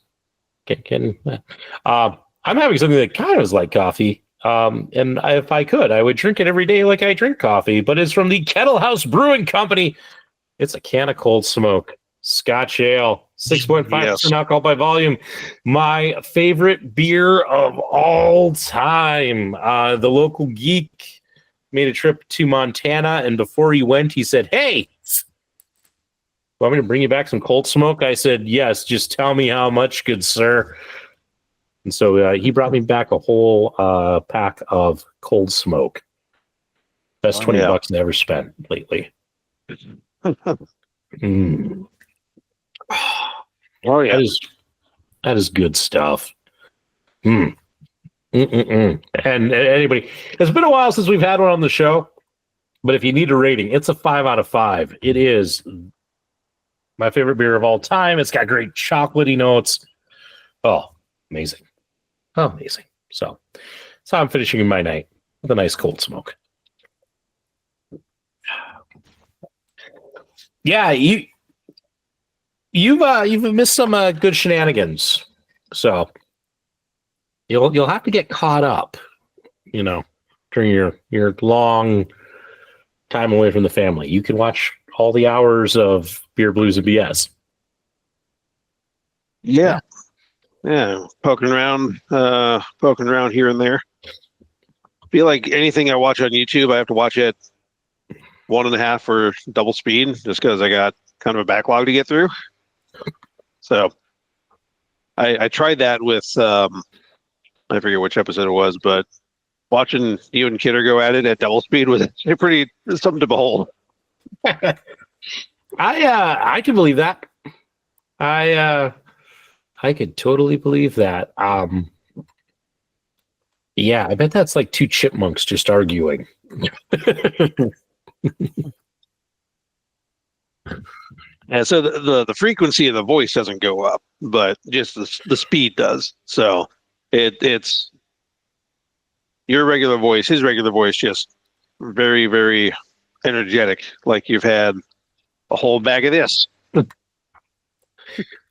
I'm having something that kind of is like coffee, and if I could, I would drink it every day like I drink coffee, but it's from the Kettle House Brewing Company. It's a can of Cold Smoke Scotch Ale, 6.5% alcohol by volume. My favorite beer of all time. The local geek made a trip to Montana, and before he went, he said, "Hey, want me to bring you back some Cold Smoke?" I said, "Yes, just tell me how much, good sir." And so he brought me back a whole pack of Cold Smoke. Best $20 I ever spent lately. Oh yeah, that is good stuff. And anybody, it's been a while since we've had one on the show, but if you need a rating, it's a 5 out of 5. It is my favorite beer of all time. It's got great chocolatey notes. Oh, amazing. So that's how I'm finishing my night, with a nice Cold Smoke. Yeah, you've missed some good shenanigans, so you'll have to get caught up, during your long time away from the family. You can watch all the hours of Beer, Blues, and BS. Yeah, poking around here and there. I feel like anything I watch on YouTube, I have to watch it 1.5 or double speed, just because I got kind of a backlog to get through. So I tried that with I forget which episode it was, but watching you and Kidder go at it at double speed was pretty something to behold. I can believe that. I could totally believe that. Yeah, I bet that's like two chipmunks just arguing. And so the frequency of the voice doesn't go up, but just the speed does. So it's your regular voice, his regular voice, just very, very energetic, like you've had a whole bag of this.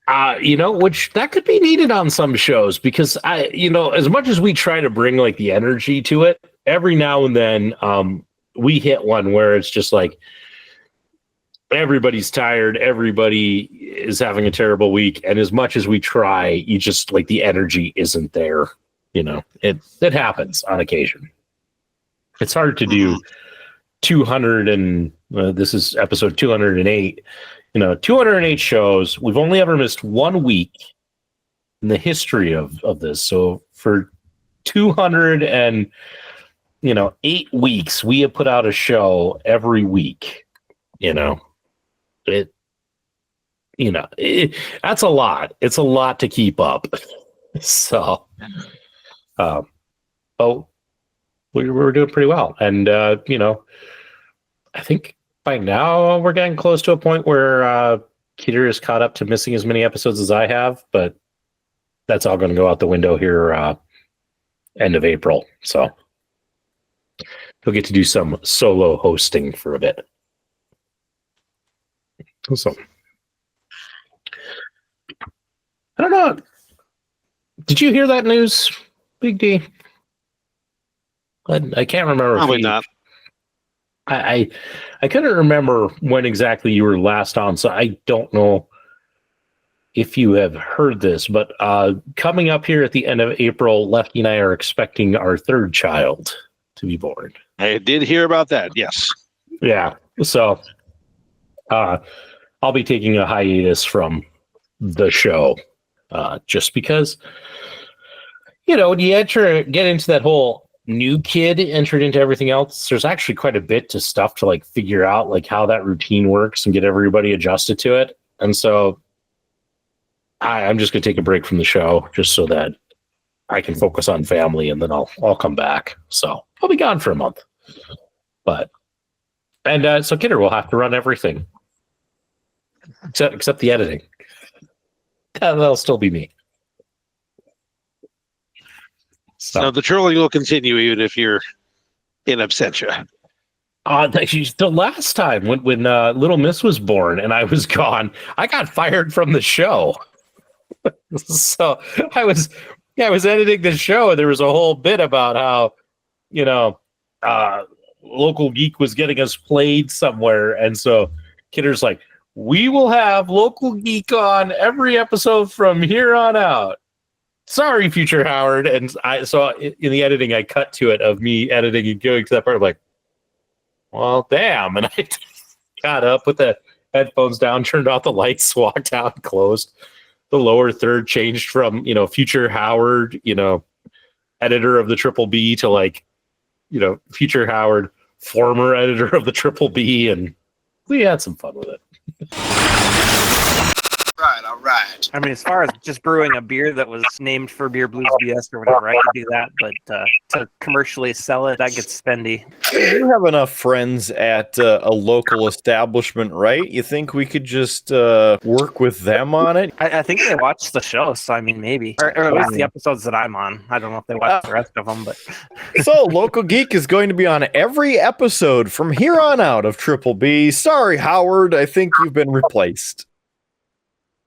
Which that could be needed on some shows because as much as we try to bring like the energy to it, every now and then we hit one where it's just like everybody's tired, everybody is having a terrible week, and as much as we try, you just like the energy isn't there. It happens on occasion. It's hard to do 200 and this is episode 208. 208 shows. We've only ever missed 1 week in the history of this. So for 208 weeks, we have put out a show every week. That's a lot. It's a lot to keep up. So, we're doing pretty well. And, I think by now we're getting close to a point where Keter is caught up to missing as many episodes as I have, but that's all going to go out the window here end of April. So he'll get to do some solo hosting for a bit. So I don't know. Did you hear that news, Big D? I can't remember. Probably not. I couldn't remember when exactly you were last on, so I don't know if you have heard this, but coming up here at the end of April, Lefty and I are expecting our third child to be born. I did hear about that, yes. Yeah, so I'll be taking a hiatus from the show just because, when you get into that whole new kid entered into everything else, there's actually quite a bit to stuff to like figure out like how that routine works and get everybody adjusted to it. And so I'm just going to take a break from the show just so that I can focus on family, and then I'll come back. So I'll be gone for a month, so Kidder will have to run everything except the editing. That'll still be me. So the trolling will continue even if you're in absentia. The last time when Little Miss was born and I was gone, I got fired from the show. So I was editing the show, and there was a whole bit about how Local Geek was getting us played somewhere, and so Kidder's like, we will have Local Geek on every episode from here on out. Sorry, future Howard. And so in the editing, I cut to it of me editing and going to that part. I'm like, well, damn. And I got up, put the headphones down, turned off the lights, walked out, closed the lower third, changed from, future Howard, editor of the Triple B to like, future Howard, former editor of the Triple B. And we had some fun with it. All right. I mean, as far as just brewing a beer that was named for Beer Blues BS or whatever, I could do that. But to commercially sell it, that gets spendy. You have enough friends at a local establishment, right? You think we could just work with them on it? I think they watch the show, so I mean, maybe. Or at least the episodes that I'm on. I don't know if they watch the rest of them, but... So, Local Geek is going to be on every episode from here on out of Triple B. Sorry, Howard, I think you've been replaced.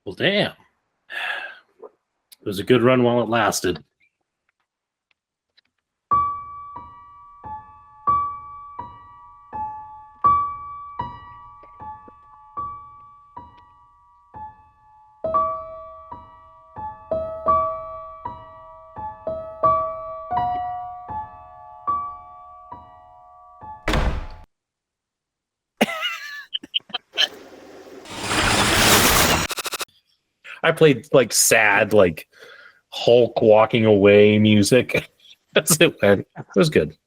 Well, damn. It was a good run while it lasted. I played like sad, like Hulk walking away music. That's it, man. It was good.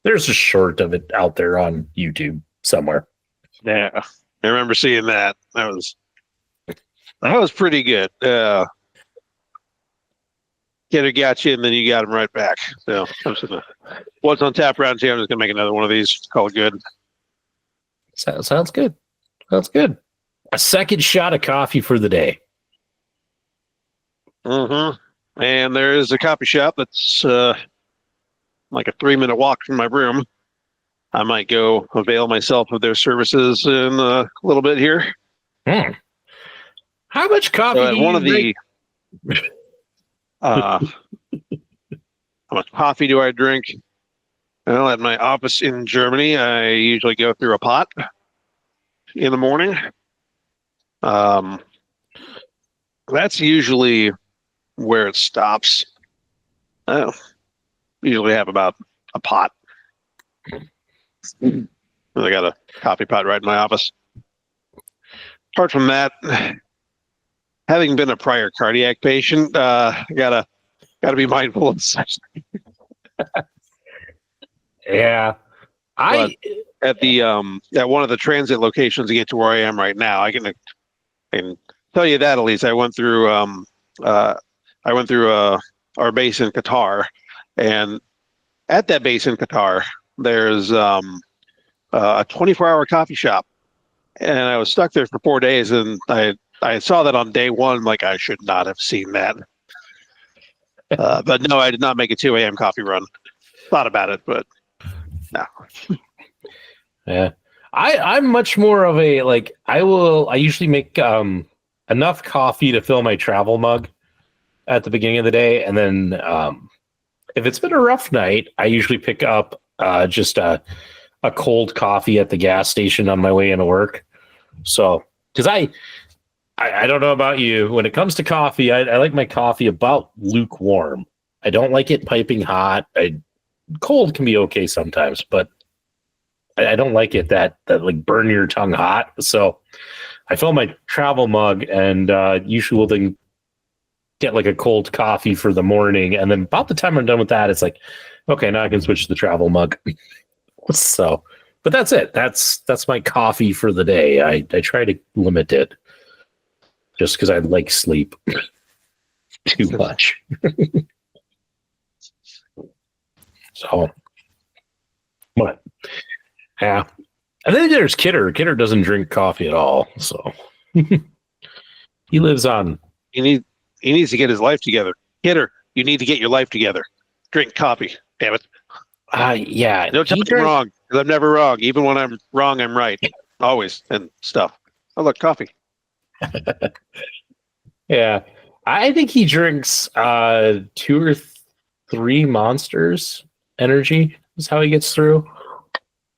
There's a short of it out there on YouTube somewhere. Yeah, I remember seeing that. That was pretty good. Kidder got you, and then you got him right back. So I'm just gonna, what's on tap around here? I'm just gonna make another one of these. Call it good. Sounds good. Sounds good. A second shot of coffee for the day. Mm-hmm. And there is a coffee shop that's like a 3-minute walk from my room. I might go avail myself of their services in a little bit here. How much coffee So do you one of drink? how much coffee do I drink? Well, at my office in Germany, I usually go through a pot in the morning. That's usually where it stops. I usually have about a pot. I got a coffee pot right in my office. Apart from that, having been a prior cardiac patient, gotta be mindful of such. Yeah. At the at one of the transit locations to get to where I am right now, I can tell you that at least. I went through our base in Qatar, and at that base in Qatar, there's a 24-hour coffee shop, and I was stuck there for 4 days, and I saw that on day one. Like, I should not have seen that. But no, I did not make a 2 a.m. coffee run. Thought about it, but no. Yeah. I'm much more of a, like, I usually make enough coffee to fill my travel mug at the beginning of the day. And then if it's been a rough night, I usually pick up just a cold coffee at the gas station on my way into work. So, because I don't know about you, when it comes to coffee, I like my coffee about lukewarm. I don't like it piping hot. Cold can be okay sometimes, but I don't like it that like burn your tongue hot. So I fill my travel mug and usually will then get like a cold coffee for the morning. And then about the time I'm done with that, it's like, okay, now I can switch to the travel mug. So, but that's it. That's my coffee for the day. I try to limit it just because I like sleep too much. So, what? Yeah. And then there's Kidder. Kidder doesn't drink coffee at all. So he lives on. He needs to get his life together. Kidder, you need to get your life together. Drink coffee. Damn it. Yeah. Don't tell me I'm wrong, because I'm never wrong. Even when I'm wrong, I'm right. Always. And stuff. Oh, look, coffee. Yeah. I think he drinks 2 or 3 Monsters Energy is how he gets through.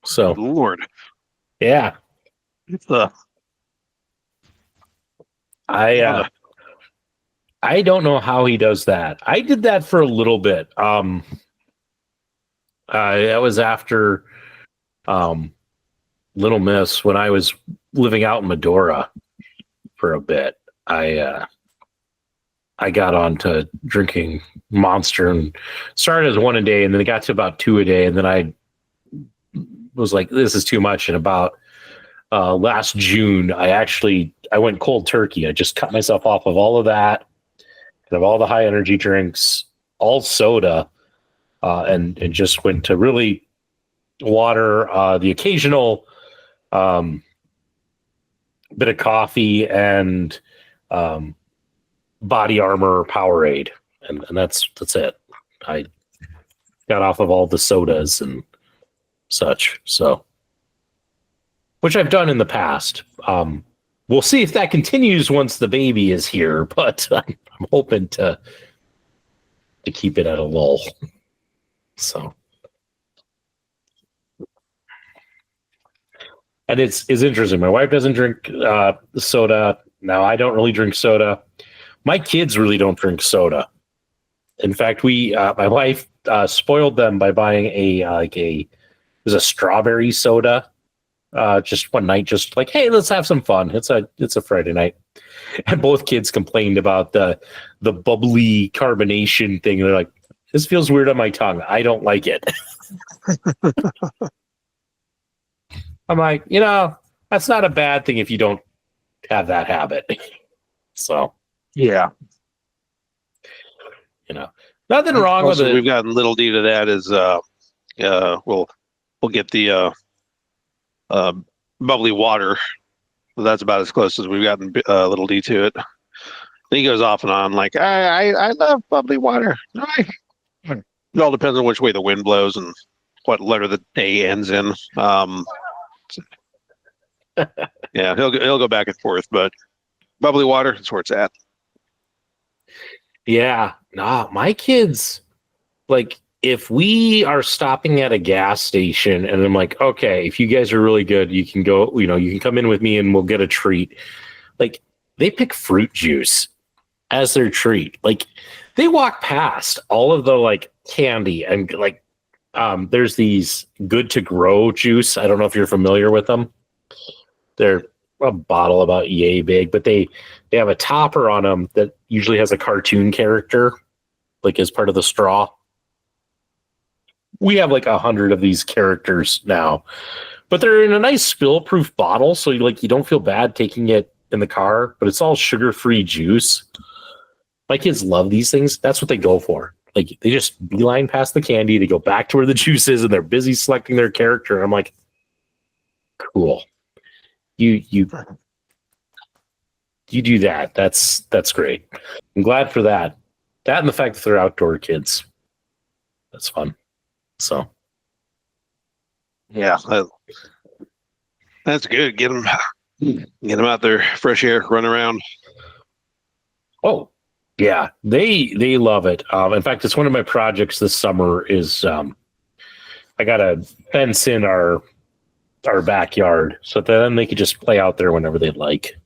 So, Lord. yeah. It's I don't know how he does that. I did that for a little bit. That was after Little Miss, when I was living out in Medora for a bit. I got on to drinking Monster and started as 1 a day, and then it got to about 2 a day, and then I was like, this is too much. And about last June, I went cold turkey. I just cut myself off of all of that, of all the high energy drinks, all soda, and just went to really water, the occasional bit of coffee, and Body Armor Powerade, and that's it. I got off of all the sodas and such, so, which I've done in the past. We'll see if that continues once the baby is here, but I'm hoping to keep it at a lull. So, and it's interesting. My wife doesn't drink soda. Now, I don't really drink soda. My kids really don't drink soda. In fact, my wife spoiled them by buying it was a strawberry soda. Just one night, just like, hey, let's have some fun. It's a Friday night, and both kids complained about the bubbly carbonation thing. They're like, this feels weird on my tongue. I don't like it. I'm like, that's not a bad thing if you don't have that habit. So, yeah. Nothing wrong with Also, it. we've gotten little D to that is we'll get the bubbly water. That's about as close as we've gotten little D to it. He goes off and on like I love bubbly water. It all depends on which way the wind blows and what letter the day ends in. Yeah, he'll go back and forth, but bubbly water is where it's at. Yeah, nah, my kids, like, if we are stopping at a gas station and I'm like, okay, if you guys are really good, you can go, you can come in with me and we'll get a treat. Like, they pick fruit juice as their treat. Like, they walk past all of the like candy and like, there's these Good to Grow juice. I don't know if you're familiar with them. They're a bottle about yay big, but they have a topper on them that usually has a cartoon character, like as part of the straw. We have like 100 of these characters now, but they're in a nice spill-proof bottle, so you don't feel bad taking it in the car. But it's all sugar-free juice. My kids love these things. That's what they go for. Like, they just beeline past the candy to go back to where the juice is, and they're busy selecting their character. And I'm like, cool. You do that. That's great. I'm glad for that. That and the fact that they're outdoor kids. That's fun. So, yeah, that's good. Get them out there, fresh air, run around. oh yeah, they love it. In fact, it's one of my projects this summer. Is I got to fence in our backyard so then they could just play out there whenever they'd like.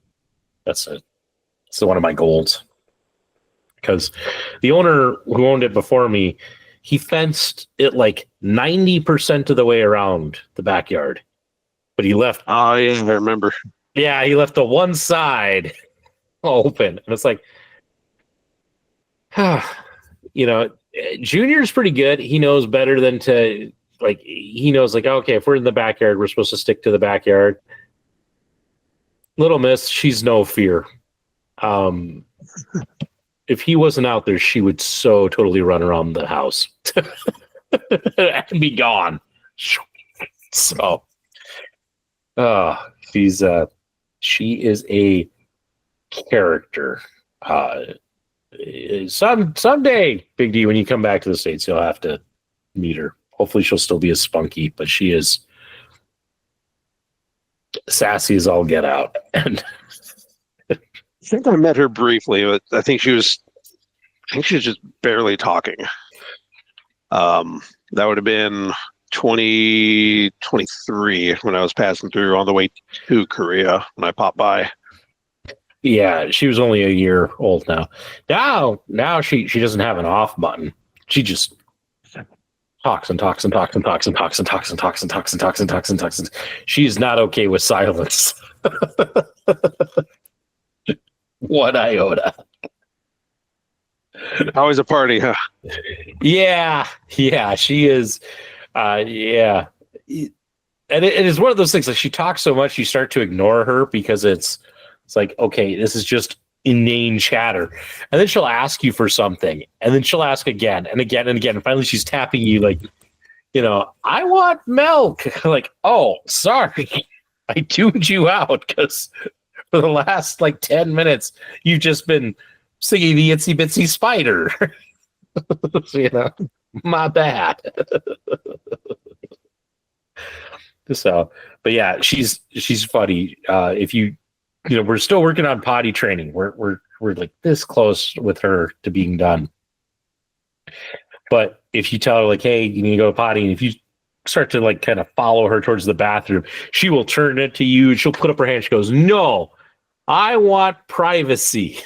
That's it. It's one of my goals. Because the owner who owned it before me, he fenced it like 90% of the way around the backyard, but he left. Oh yeah, I remember. Yeah, he left the one side open, and it's like, Junior's pretty good. He knows better than to like. He knows like, okay, if we're in the backyard, we're supposed to stick to the backyard. Little Miss, she's no fear. If he wasn't out there, she would so totally run around the house and be gone. So, she is a character. Someday, Big D, when you come back to the States, you'll have to meet her. Hopefully, she'll still be as spunky, but she is sassy as all get out. And I think I met her briefly, but I think she was just barely talking. That would have been 2023 when I was passing through on the way to Korea when I popped by. Yeah, she was only a year old now. Now she doesn't have an off button. She just talks and talks and talks and talks and talks and talks and talks and talks and talks and talks and talks. She's not okay with silence. One iota. Always a party, huh? Yeah, she is. Yeah. And it is one of those things, like, she talks so much you start to ignore her because it's like, okay, this is just inane chatter. And then she'll ask you for something, and then she'll ask again and again and again. And finally she's tapping you like, I want milk. Like, oh, sorry. I tuned you out because for the last 10 minutes, you've just been singing the Itsy Bitsy Spider. My bad. So, but yeah, she's funny. If we're still working on potty training. We're like this close with her to being done. But if you tell her like, hey, you need to go to potty, and if you start to kind of follow her towards the bathroom, she will turn it to you. She'll put up her hand. She goes, no, I want privacy.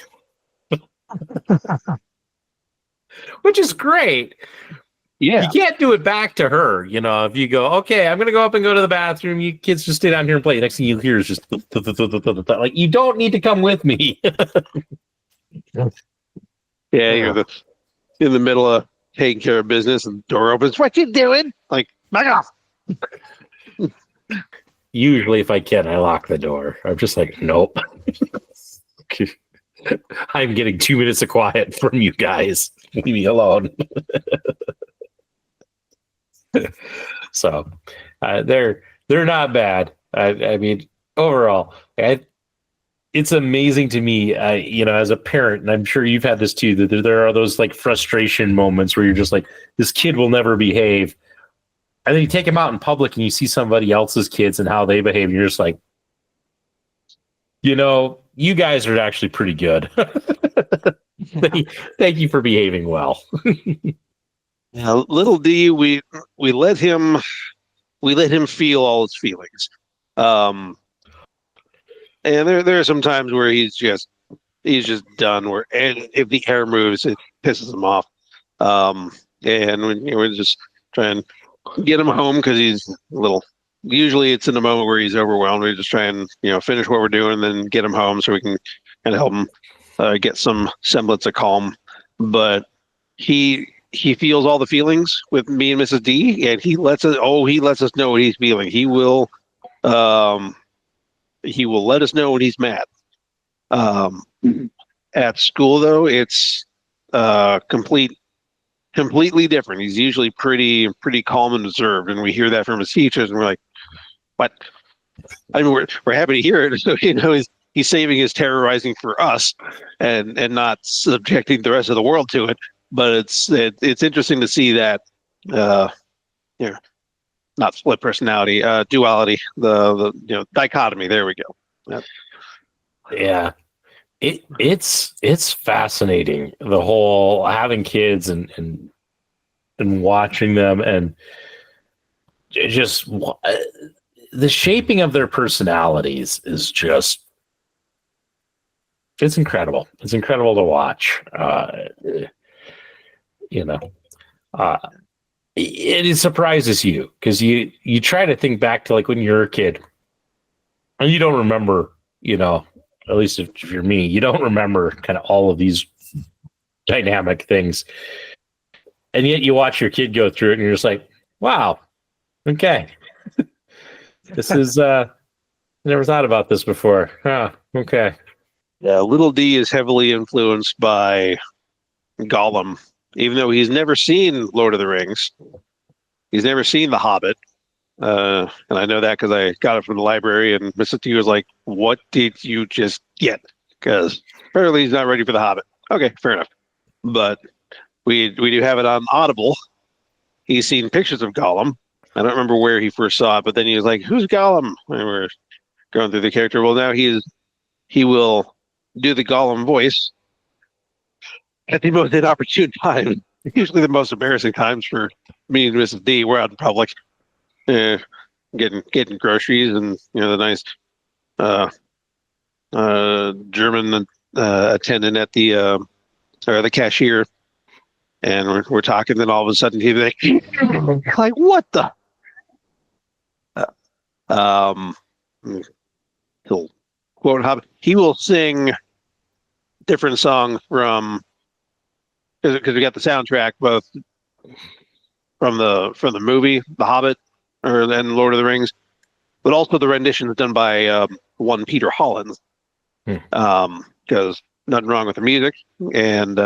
Which is great. Yeah. You can't do it back to her. If you go, okay, I'm going to go up and go to the bathroom. You kids just stay down here and play. Next thing you hear is just like, you don't need to come with me. Yeah, you're in the middle of taking care of business and the door opens. What you doing? Like, back off. Usually, if I can, I lock the door. I'm just like, nope. I'm getting 2 minutes of quiet from you guys. Leave me alone. So they're not bad. I mean, overall, it's amazing to me, as a parent, and I'm sure you've had this too, that there are those like frustration moments where you're just like, this kid will never behave. And then you take him out in public and you see somebody else's kids and how they behave. And you're just like, you guys are actually pretty good. Thank you for behaving well. Yeah, little D, we let him feel all his feelings. And there are some times where he's just done. And if the air moves, it pisses him off. And we're just trying to get him home because he's a little. Usually, it's in a moment where he's overwhelmed. We just try and finish what we're doing, and then get him home so we can kind of help him get some semblance of calm. But he feels all the feelings with me and Mrs. D, and he lets us know what he's feeling. He will let us know when he's mad. At school, though, it's completely different. He's usually pretty calm and reserved, and we hear that from his teachers, and we're like, "What?" I mean, we're happy to hear it. So he's saving his terrorizing for us, and not subjecting the rest of the world to it. But it's interesting to see that, not split personality, duality, the dichotomy. There we go. Yep. Yeah, it's fascinating, the whole having kids and watching them, and just the shaping of their personalities is just, it's incredible. It's incredible to watch. It surprises you because you try to think back to like when you're a kid and you don't remember, at least if you're me, you don't remember kind of all of these dynamic things. And yet you watch your kid go through it and you're just like, wow, okay. This is, I never thought about this before. Huh, okay. Yeah, little D is heavily influenced by Gollum, even though he's never seen Lord of the Rings. He's never seen The Hobbit. And I know that because I got it from the library, and Mrs. T was like, "What did you just get?" Because apparently he's not ready for The Hobbit. Okay, fair enough. But we do have it on Audible. He's seen pictures of Gollum. I don't remember where he first saw it, but then he was like, "Who's Gollum?" And we're going through the character. Well, now he will do the Gollum voice at the most inopportune time. Usually the most embarrassing times for me and Mrs. D. We're out in public, getting groceries, and the nice German attendant at the or the cashier, and we're talking. Then all of a sudden he'd be like what the? He'll quote Hobbit. He will sing different songs from, because we got the soundtrack both from the movie The Hobbit or then Lord of the Rings, but also the renditions done by one Peter Hollins. Because nothing wrong with the music, and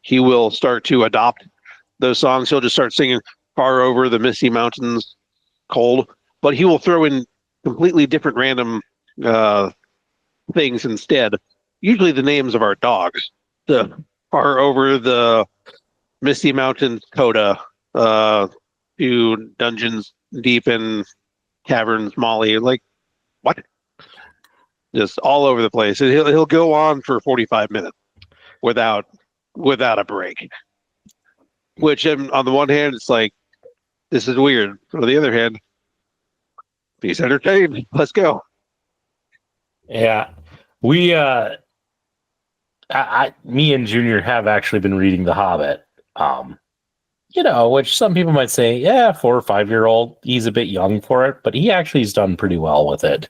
he will start to adopt those songs. He'll just start singing "Far Over the Misty Mountains Cold," but he will throw in completely different random things instead. Usually the names of our dogs. The Far Over the Misty Mountains Dakota, to Dungeons Deep in Taverns Molly. Like, what? Just all over the place. And he'll go on for 45 minutes without a break. Which, on the one hand, it's like, this is weird. On the other hand, he's entertained. Let's go. Yeah, we, me and Junior have actually been reading The Hobbit. Which some people might say, yeah, 4 or 5 year old, he's a bit young for it, but he actually has done pretty well with it.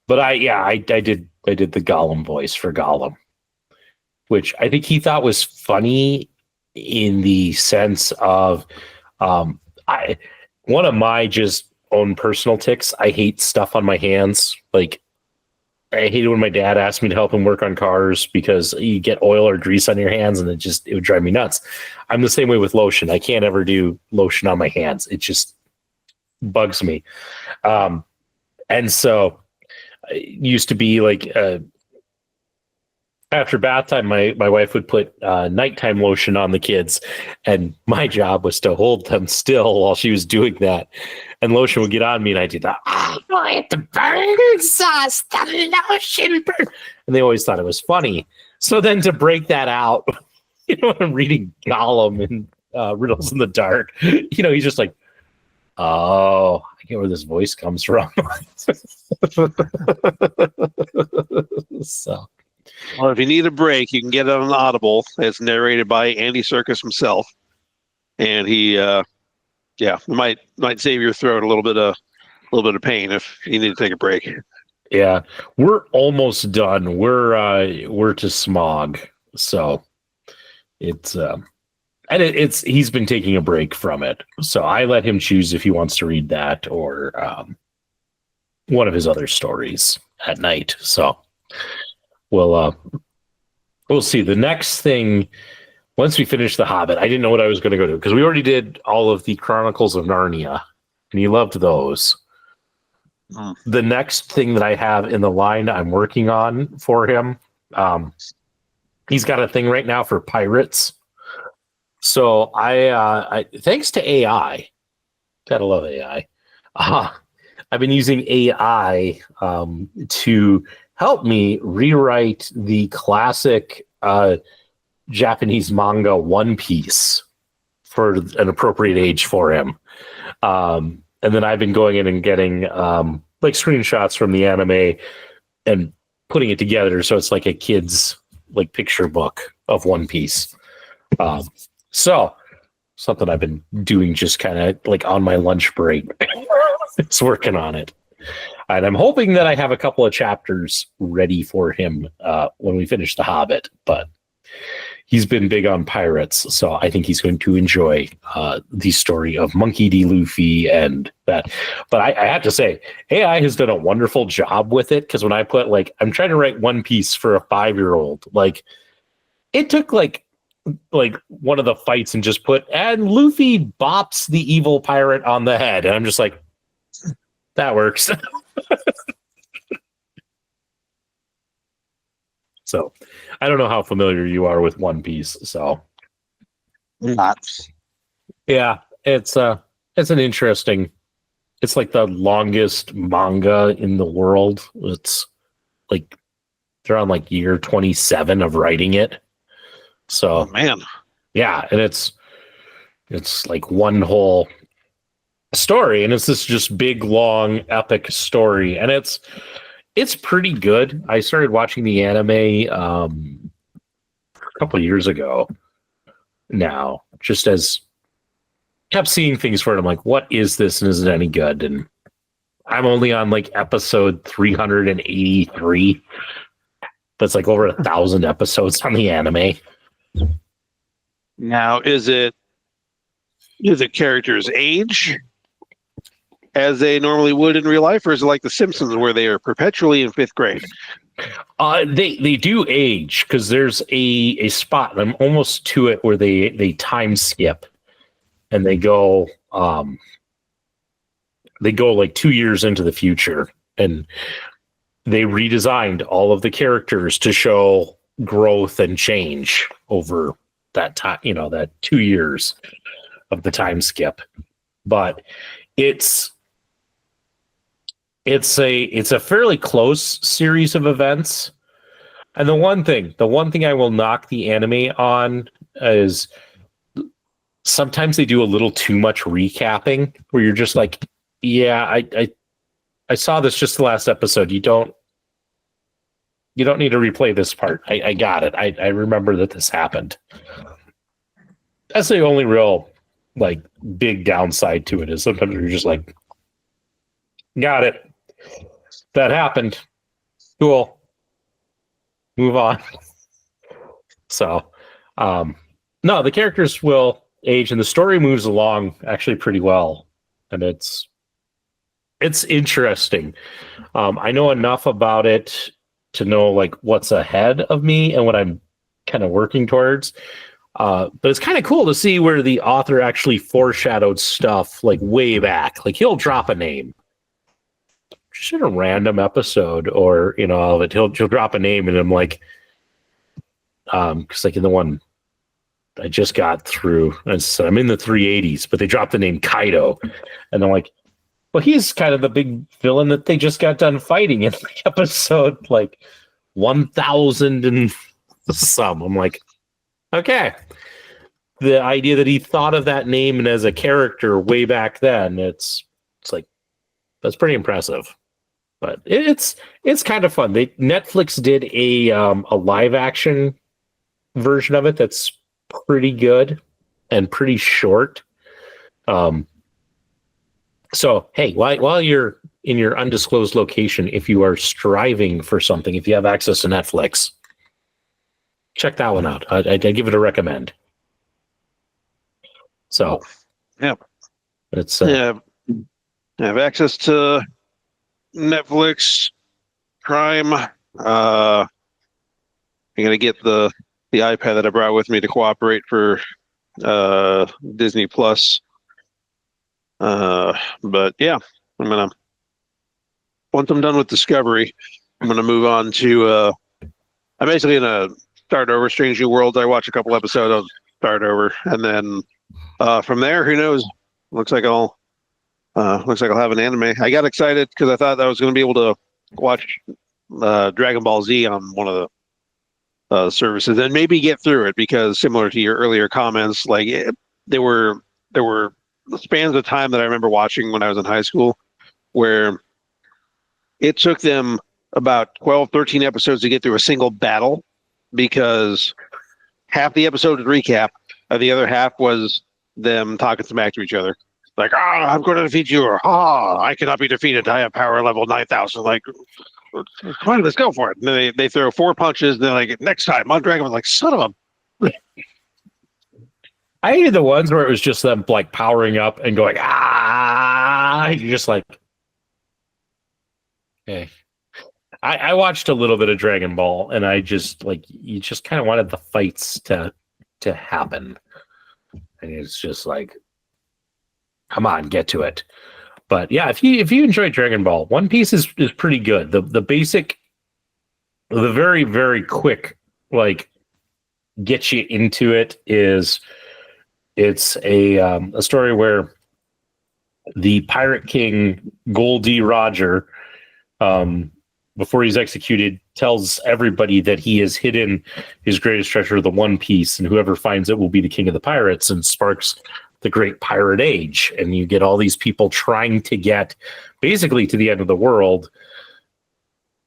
But I did the Gollum voice for Gollum, which I think he thought was funny in the sense of, one of my just own personal tics, I hate stuff on my hands. Like, I hated when my dad asked me to help him work on cars because you get oil or grease on your hands and it would drive me nuts. I'm the same way with lotion. I can't ever do lotion on my hands. It just bugs me. And so it used to be like after bath time, my wife would put nighttime lotion on the kids, and my job was to hold them still while she was doing that. And lotion would get on me, and I did that. Oh, the burn sauce, the lotion burn. And they always thought it was funny. So then to break that out, when I'm reading Gollum and Riddles in the Dark, he's just like, oh, I get where this voice comes from. So. Well, if you need a break, you can get it on Audible. It's narrated by Andy Serkis himself, and he, might save your throat a little bit of pain if you need to take a break. Yeah, we're almost done. We're to Smog, so it's he's been taking a break from it. So I let him choose if he wants to read that or one of his other stories at night. So. We'll see. The next thing, once we finish The Hobbit, I didn't know what I was going to go to because we already did all of the Chronicles of Narnia, and he loved those. The next thing that I have in the line I'm working on for him, he's got a thing right now for pirates. So I thanks to AI, gotta love AI. I've been using AI to help me rewrite the classic Japanese manga One Piece for an appropriate age for him. And then I've been going in and getting like screenshots from the anime and putting it together so it's like a kid's like picture book of One Piece. So something I've been doing just kind of like on my lunch break. It's working on it. And I'm hoping that I have a couple of chapters ready for him when we finish The Hobbit. But he's been big on pirates, so I think he's going to enjoy the story of Monkey D. Luffy and that. But I have to say, AI has done a wonderful job with it because when I put I'm trying to write One Piece for a 5-year-old, it took like one of the fights and just put and Luffy bops the evil pirate on the head, and I'm just like, that works. So I don't know how familiar you are with One Piece. So Not. Yeah, it's an interesting. It's like the longest manga in the world. It's like they're on year 27 of writing it. So Man. Yeah, and it's like one whole story, and it's this just big long epic story, and it's pretty good. I started watching the anime a couple of years ago now, just as kept seeing things for it. I'm like, what is this, and is it any good? And I'm only on episode 383. That's over 1,000 episodes on the anime. Now, is it characters' age as they normally would in real life, or is it like The Simpsons where they are perpetually in 5th grade? They do age because there's a spot, and I'm almost to it, where they time skip and they go 2 years into the future, and they redesigned all of the characters to show growth and change over that time, that 2 years of the time skip. But it's a fairly close series of events. And the one thing I will knock the anime on is sometimes they do a little too much recapping, where you're just like, yeah, I saw this just the last episode. You don't need to replay this part. I got it. I remember that this happened. That's the only real big downside to it, is sometimes you're just like, got it. That happened. Cool. Move on. So, no, the characters will age, and the story moves along actually pretty well, and it's interesting. I know enough about it to know like what's ahead of me and what I'm kind of working towards. But it's kind of cool to see where the author actually foreshadowed stuff like way back. Like he'll drop a name just in a random episode, or all of it. He'll drop a name, and I'm like, because like in the one I just got through, I'm in the 380s, but they dropped the name Kaido, and I'm like, well, he's kind of the big villain that they just got done fighting in like episode like 1000 and some. I'm like, okay. The idea that he thought of that name and as a character way back then, it's like, that's pretty impressive. But it's kind of fun. Netflix did a live action version of it that's pretty good and pretty short. So hey, while you're in your undisclosed location, if you are striving for something, if you have access to Netflix, check that one out. I'd give it a recommend. So, yeah, it's I have access to Netflix, Prime. I'm gonna get the iPad that I brought with me to cooperate for Disney Plus. But yeah, once I'm done with Discovery, I'm gonna move on to. I'm basically gonna start over Strange New Worlds. I watch a couple episodes, I'll start over, and then from there, who knows? Looks like I'll have an anime. I got excited because I thought I was going to be able to watch Dragon Ball Z on one of the services and maybe get through it, because similar to your earlier comments, like there were spans of time that I remember watching when I was in high school where it took them about 12, 13 episodes to get through a single battle, because half the episode was recap, and the other half was them talking smack to each other. Like, I'm going to defeat you, or I cannot be defeated. I have power level 9,000. Like, come on, let's go for it. And then they throw 4 punches. And they're like, next time, my dragon was like, son of a. I hated the ones where it was just them like powering up and going, you're just like, okay. I watched a little bit of Dragon Ball, and I just like, you just kind of wanted the fights to happen. And it's just like, come on, get to it. But yeah, if you enjoy Dragon Ball, One Piece is pretty good. The basic, the very, very quick, like, get you into it is, it's a story where the Pirate King Gold D. Roger, before he's executed, tells everybody that he has hidden his greatest treasure, the One Piece, and whoever finds it will be the king of the pirates, and sparks the Great Pirate Age. And you get all these people trying to get basically to the end of the world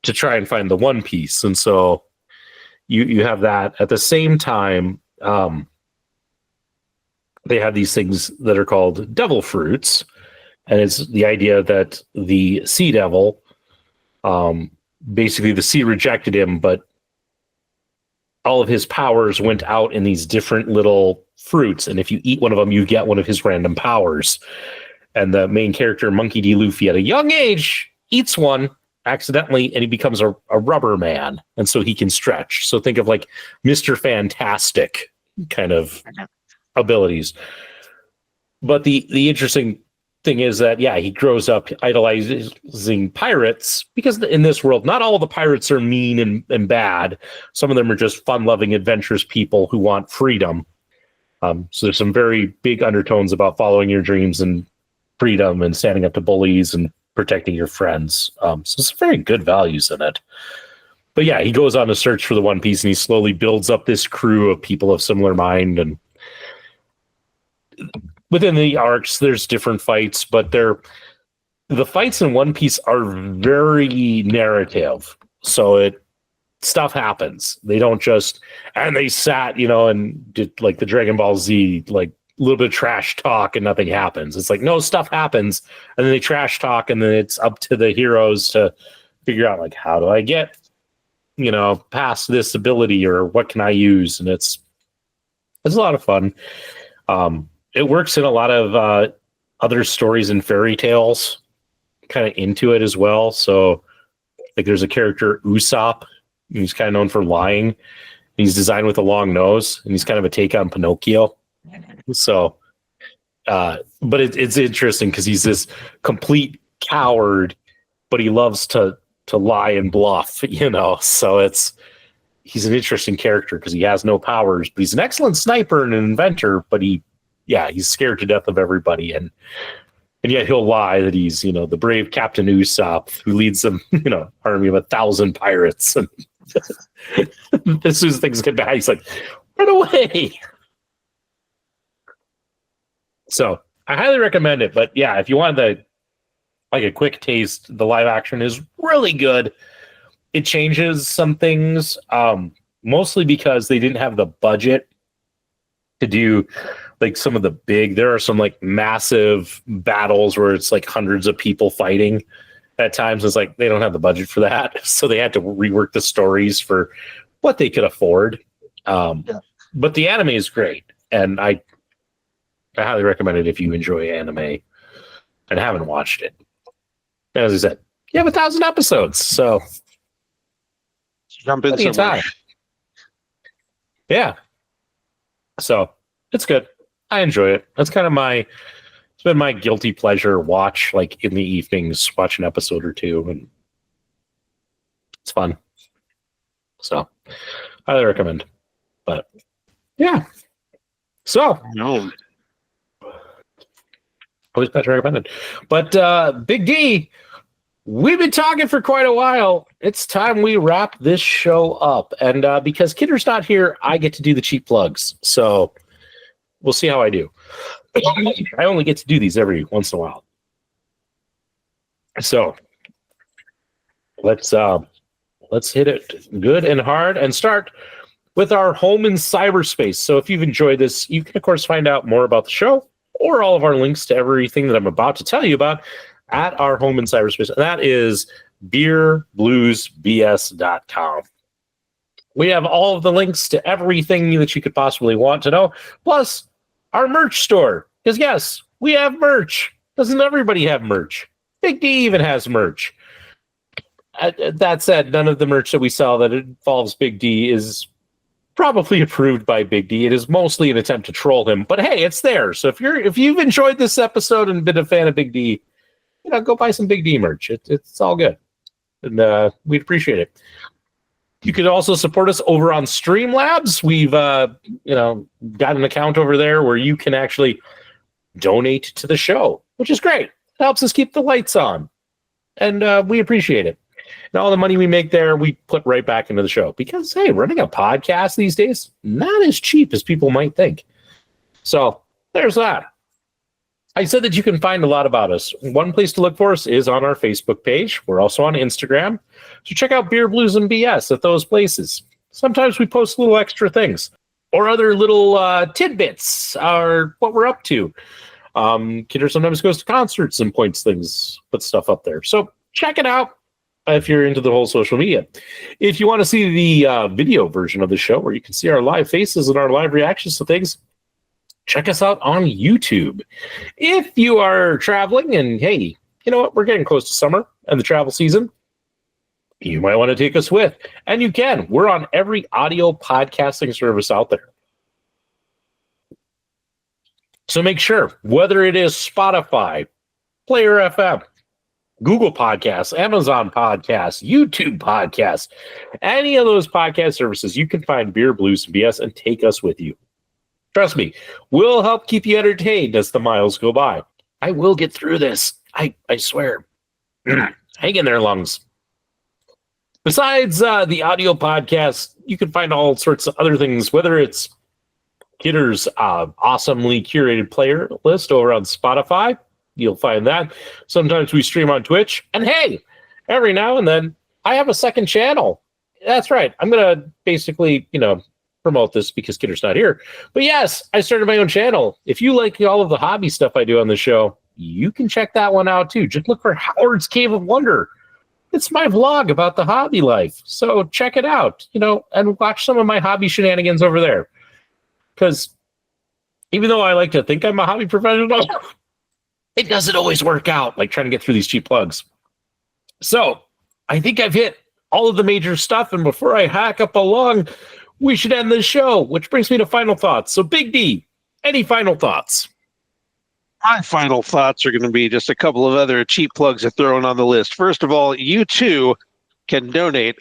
to try and find the One Piece. And so you have that. At the same time, they have these things that are called devil fruits. And it's the idea that the sea devil, basically the sea rejected him, but all of his powers went out in these different little fruits. And if you eat one of them, you get one of his random powers. And the main character, Monkey D. Luffy, at a young age, eats one accidentally, and he becomes a rubber man. And so he can stretch. So think of like Mr. Fantastic kind of abilities. But the interesting thing is that, yeah, he grows up idolizing pirates, because in this world, not all the pirates are mean and bad. Some of them are just fun-loving, adventurous people who want freedom. So there's some very big undertones about following your dreams and freedom and standing up to bullies and protecting your friends. So some very good values in it. But yeah, he goes on a search for the One Piece, and he slowly builds up this crew of people of similar mind. And within the arcs, there's different fights, but the fights in One Piece are very narrative. So stuff happens. They don't just, and they sat, and did like the Dragon Ball Z, like a little bit of trash talk and nothing happens. It's like, no, stuff happens, and then they trash talk, and then it's up to the heroes to figure out, like, how do I get, past this ability, or what can I use? And it's a lot of fun. It works in a lot of other stories and fairy tales kind of into it as well. So like there's a character, Usopp, He's kind of known for lying. He's designed with a long nose, and he's kind of a take on Pinocchio. So, but it's interesting because he's this complete coward, but he loves to lie and bluff, So he's an interesting character because he has no powers, but he's an excellent sniper and an inventor. But he's scared to death of everybody, and yet he'll lie that he's the brave Captain Usopp who leads them army of 1,000 pirates. And as soon as things get bad, he's like, run away. So I highly recommend it. But yeah, if you want a quick taste, the live action is really good. It changes some things, mostly because they didn't have the budget to do some of the there are some massive battles where it's hundreds of people fighting at times. It's they don't have the budget for that. So they had to rework the stories for what they could afford. But the anime is great. And I highly recommend it if you enjoy anime and haven't watched it. As I said, you have 1,000 episodes, so jump in somewhere. Yeah. So it's good. I enjoy it. That's kind of it's been my guilty pleasure watch, in the evenings, watch an episode or two, and it's fun. So highly recommend. But yeah. So No. always better recommended. But Big D, we've been talking for quite a while. It's time we wrap this show up. And because Kidder's not here, I get to do the cheap plugs. So we'll see how I do. I only get to do these every once in a while. So let's hit it good and hard and start with our home in cyberspace. So if you've enjoyed this, you can of course find out more about the show or all of our links to everything that I'm about to tell you about at our home in cyberspace. And that is beerbluesbs.com. We have all of the links to everything that you could possibly want to know, plus our merch store. Because yes, we have merch. Doesn't everybody have merch? Big D even has merch. That said, none of the merch that we sell that involves Big D is probably approved by Big D. It is mostly an attempt to troll him, but hey, it's there. So if you've enjoyed this episode and been a fan of Big D, go buy some Big D merch. It's all good, and we'd appreciate it. You could also support us over on Streamlabs. We've got an account over there where you can actually donate to the show, which is great. It helps us keep the lights on, and we appreciate it. And all the money we make there, we put right back into the show because, hey, running a podcast these days, not as cheap as people might think. So there's that. I said that you can find a lot about us. One place to look for us is on our Facebook page. We're also on Instagram. So check out Beer, Blues, and BS at those places. Sometimes we post little extra things or other little tidbits or what we're up to. Kidder sometimes goes to concerts and puts stuff up there. So check it out if you're into the whole social media. If you want to see the video version of the show where you can see our live faces and our live reactions to things, check us out on YouTube. If you are traveling and, hey, you know what, we're getting close to summer and the travel season, you might want to take us with. And you can. We're on every audio podcasting service out there. So make sure, whether it is Spotify, Player FM, Google Podcasts, Amazon Podcasts, YouTube Podcasts, any of those podcast services, you can find Beer, Blues, and BS and take us with you. Trust me, we'll help keep you entertained as the miles go by. I will get through this. I swear. Hang in there, lungs. Besides the audio podcast, you can find all sorts of other things, whether it's Kidder's awesomely curated player list over on Spotify. You'll find that. Sometimes we stream on Twitch. And hey, every now and then, I have a second channel. That's right. I'm going to basically, promote this because Kidder's not here. But yes, I started my own channel. If you like all of the hobby stuff I do on the show, you can check that one out too. Just look for Howard's Cave of Wonder. It's my vlog about the hobby life. So check it out, and watch some of my hobby shenanigans over there. Because even though I like to think I'm a hobby professional, it doesn't always work out, like trying to get through these cheap plugs. So I think I've hit all of the major stuff. And before I hack up a lung, we should end this show, which brings me to final thoughts. So, Big D, any final thoughts? My final thoughts are going to be just a couple of other cheap plugs to throw in on the list. First of all, you too can donate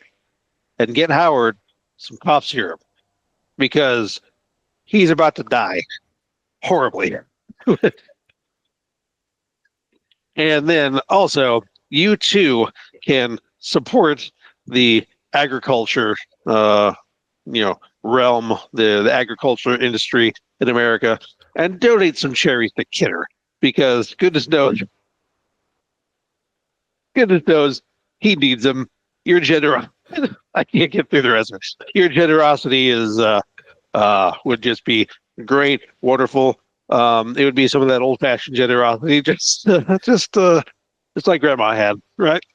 and get Howard some cough syrup because he's about to die horribly. And then also, you too can support the agriculture, realm, the agriculture industry in America, and donate some cherries to Kidder because goodness knows he needs them. Your I can't get through the rest of it. Your generosity is would just be great, wonderful. It would be some of that old-fashioned generosity, just like Grandma had, right?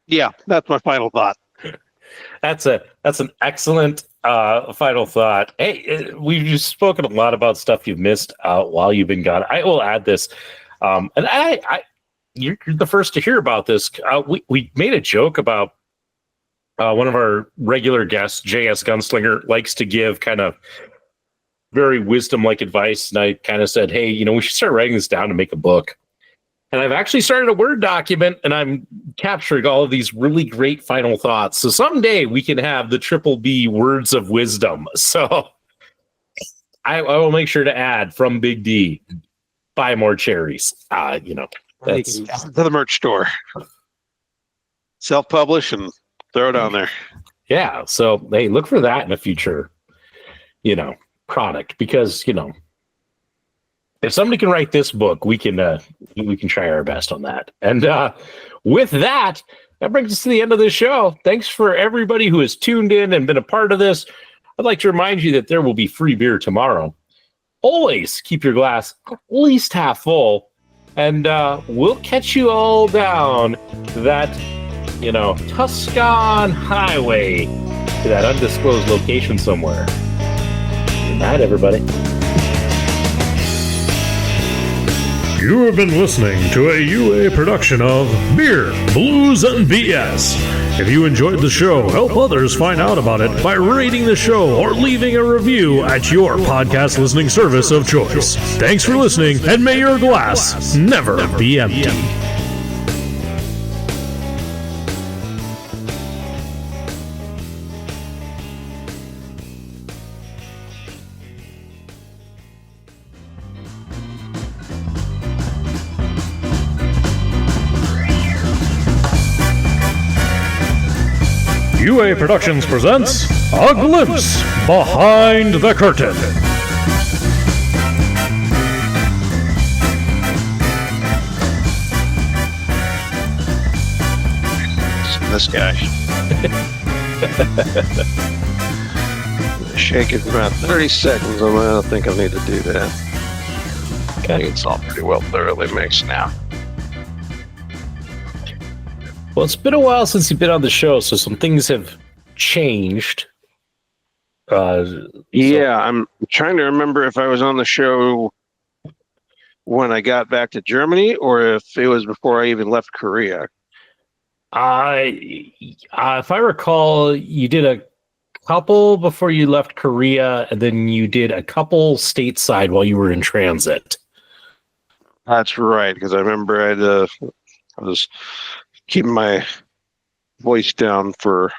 Yeah, that's my final thought. That's an excellent final thought. Hey, we've just spoken a lot about stuff you've missed while you've been gone. I will add this, and you're the first to hear about this. We made a joke about one of our regular guests, J.S. Gunslinger, likes to give kind of very wisdom-like advice, and I kind of said, hey, we should start writing this down to make a book. And I've actually started a Word document, and I'm capturing all of these really great final thoughts. So someday we can have the Triple B words of wisdom. So I will make sure to add from Big D, buy more cherries. That's to the merch store, self-publish, and throw it on there. Yeah. So hey, look for that in a future, product because if somebody can write this book, we can try our best on that. And with that brings us to the end of the show. Thanks for everybody who has tuned in and been a part of this. I'd like to remind you that there will be free beer tomorrow. Always keep your glass at least half full, and we'll catch you all down that Tuscan highway to that undisclosed location somewhere. Good night, everybody. You have been listening to a UA production of Beer, Blues, and BS. If you enjoyed the show, help others find out about it by rating the show or leaving a review at your podcast listening service of choice. Thanks for listening, and may your glass never be empty. UA Productions presents A Glimpse Behind the Curtain. This guy. Shake it for about 30 seconds. I don't think I need to do that. I think it's all pretty well thoroughly mixed now. Well, it's been a while since you've been on the show, so some things have changed. I'm trying to remember if I was on the show when I got back to Germany or if it was before I even left Korea. If I recall, you did a couple before you left Korea, and then you did a couple stateside while you were in transit. That's right, because I remember I was keeping my voice down for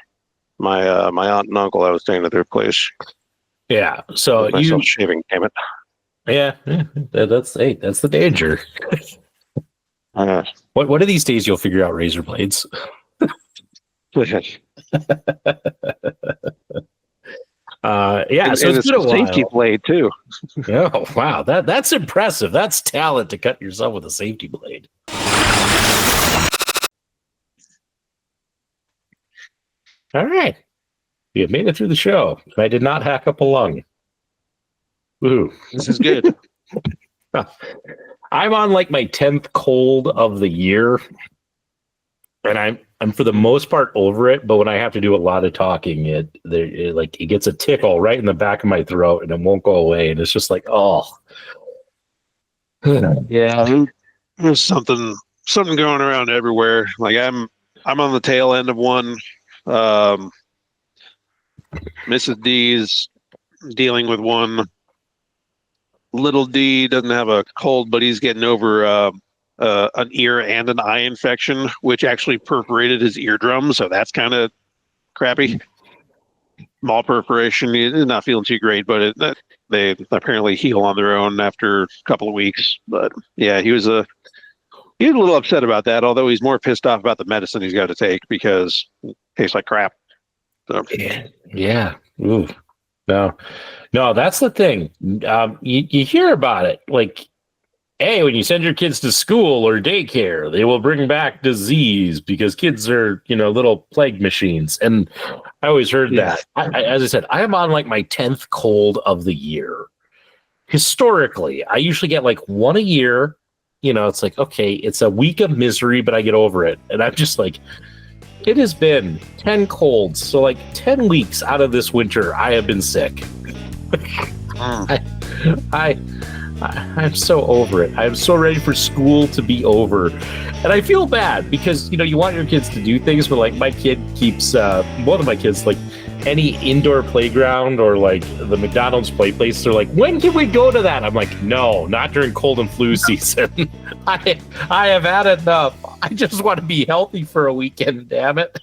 my my aunt and uncle. I was staying at their place. Yeah, so myself shaving, damn it. Yeah, that's the danger. What are these days you'll figure out razor blades? Yeah, so it's been a while. Safety blade too. Oh wow, that's impressive. That's talent to cut yourself with a safety blade. All right, you made it through the show. I did not hack up a lung. Woohoo! This is good. I'm on like my 10th cold of the year, and I'm for the most part over it. But when I have to do a lot of talking, it gets a tickle right in the back of my throat, and it won't go away. And it's just like, oh, yeah. There's something going around everywhere. Like I'm I'm on the tail end of one. Mrs. D's dealing with one. Little D doesn't have a cold, but he's getting over an ear and an eye infection, which actually perforated his eardrum. So that's kind of crappy. Small perforation. He's not feeling too great, but they apparently heal on their own after a couple of weeks. But yeah, he was a little upset about that, although he's more pissed off about the medicine he's got to take because it tastes like crap. So. Yeah. Ooh. No, that's the thing. You hear about it. Like, hey, when you send your kids to school or daycare, they will bring back disease because kids are, little plague machines. And I always heard that. As I said, I am on like my 10th cold of the year. Historically, I usually get like one a year. It's like, okay, it's a week of misery, but I get over it. And I'm just like, it has been 10 colds. So like 10 weeks out of this winter, I have been sick. I'm so over it. I'm so ready for school to be over. And I feel bad because, you want your kids to do things, but like my kid keeps, one of my kids, like any indoor playground or like the McDonald's play place, they're like, when can we go to that? I'm like, no, not during cold and flu season. I have had enough. I just want to be healthy for a weekend, damn it.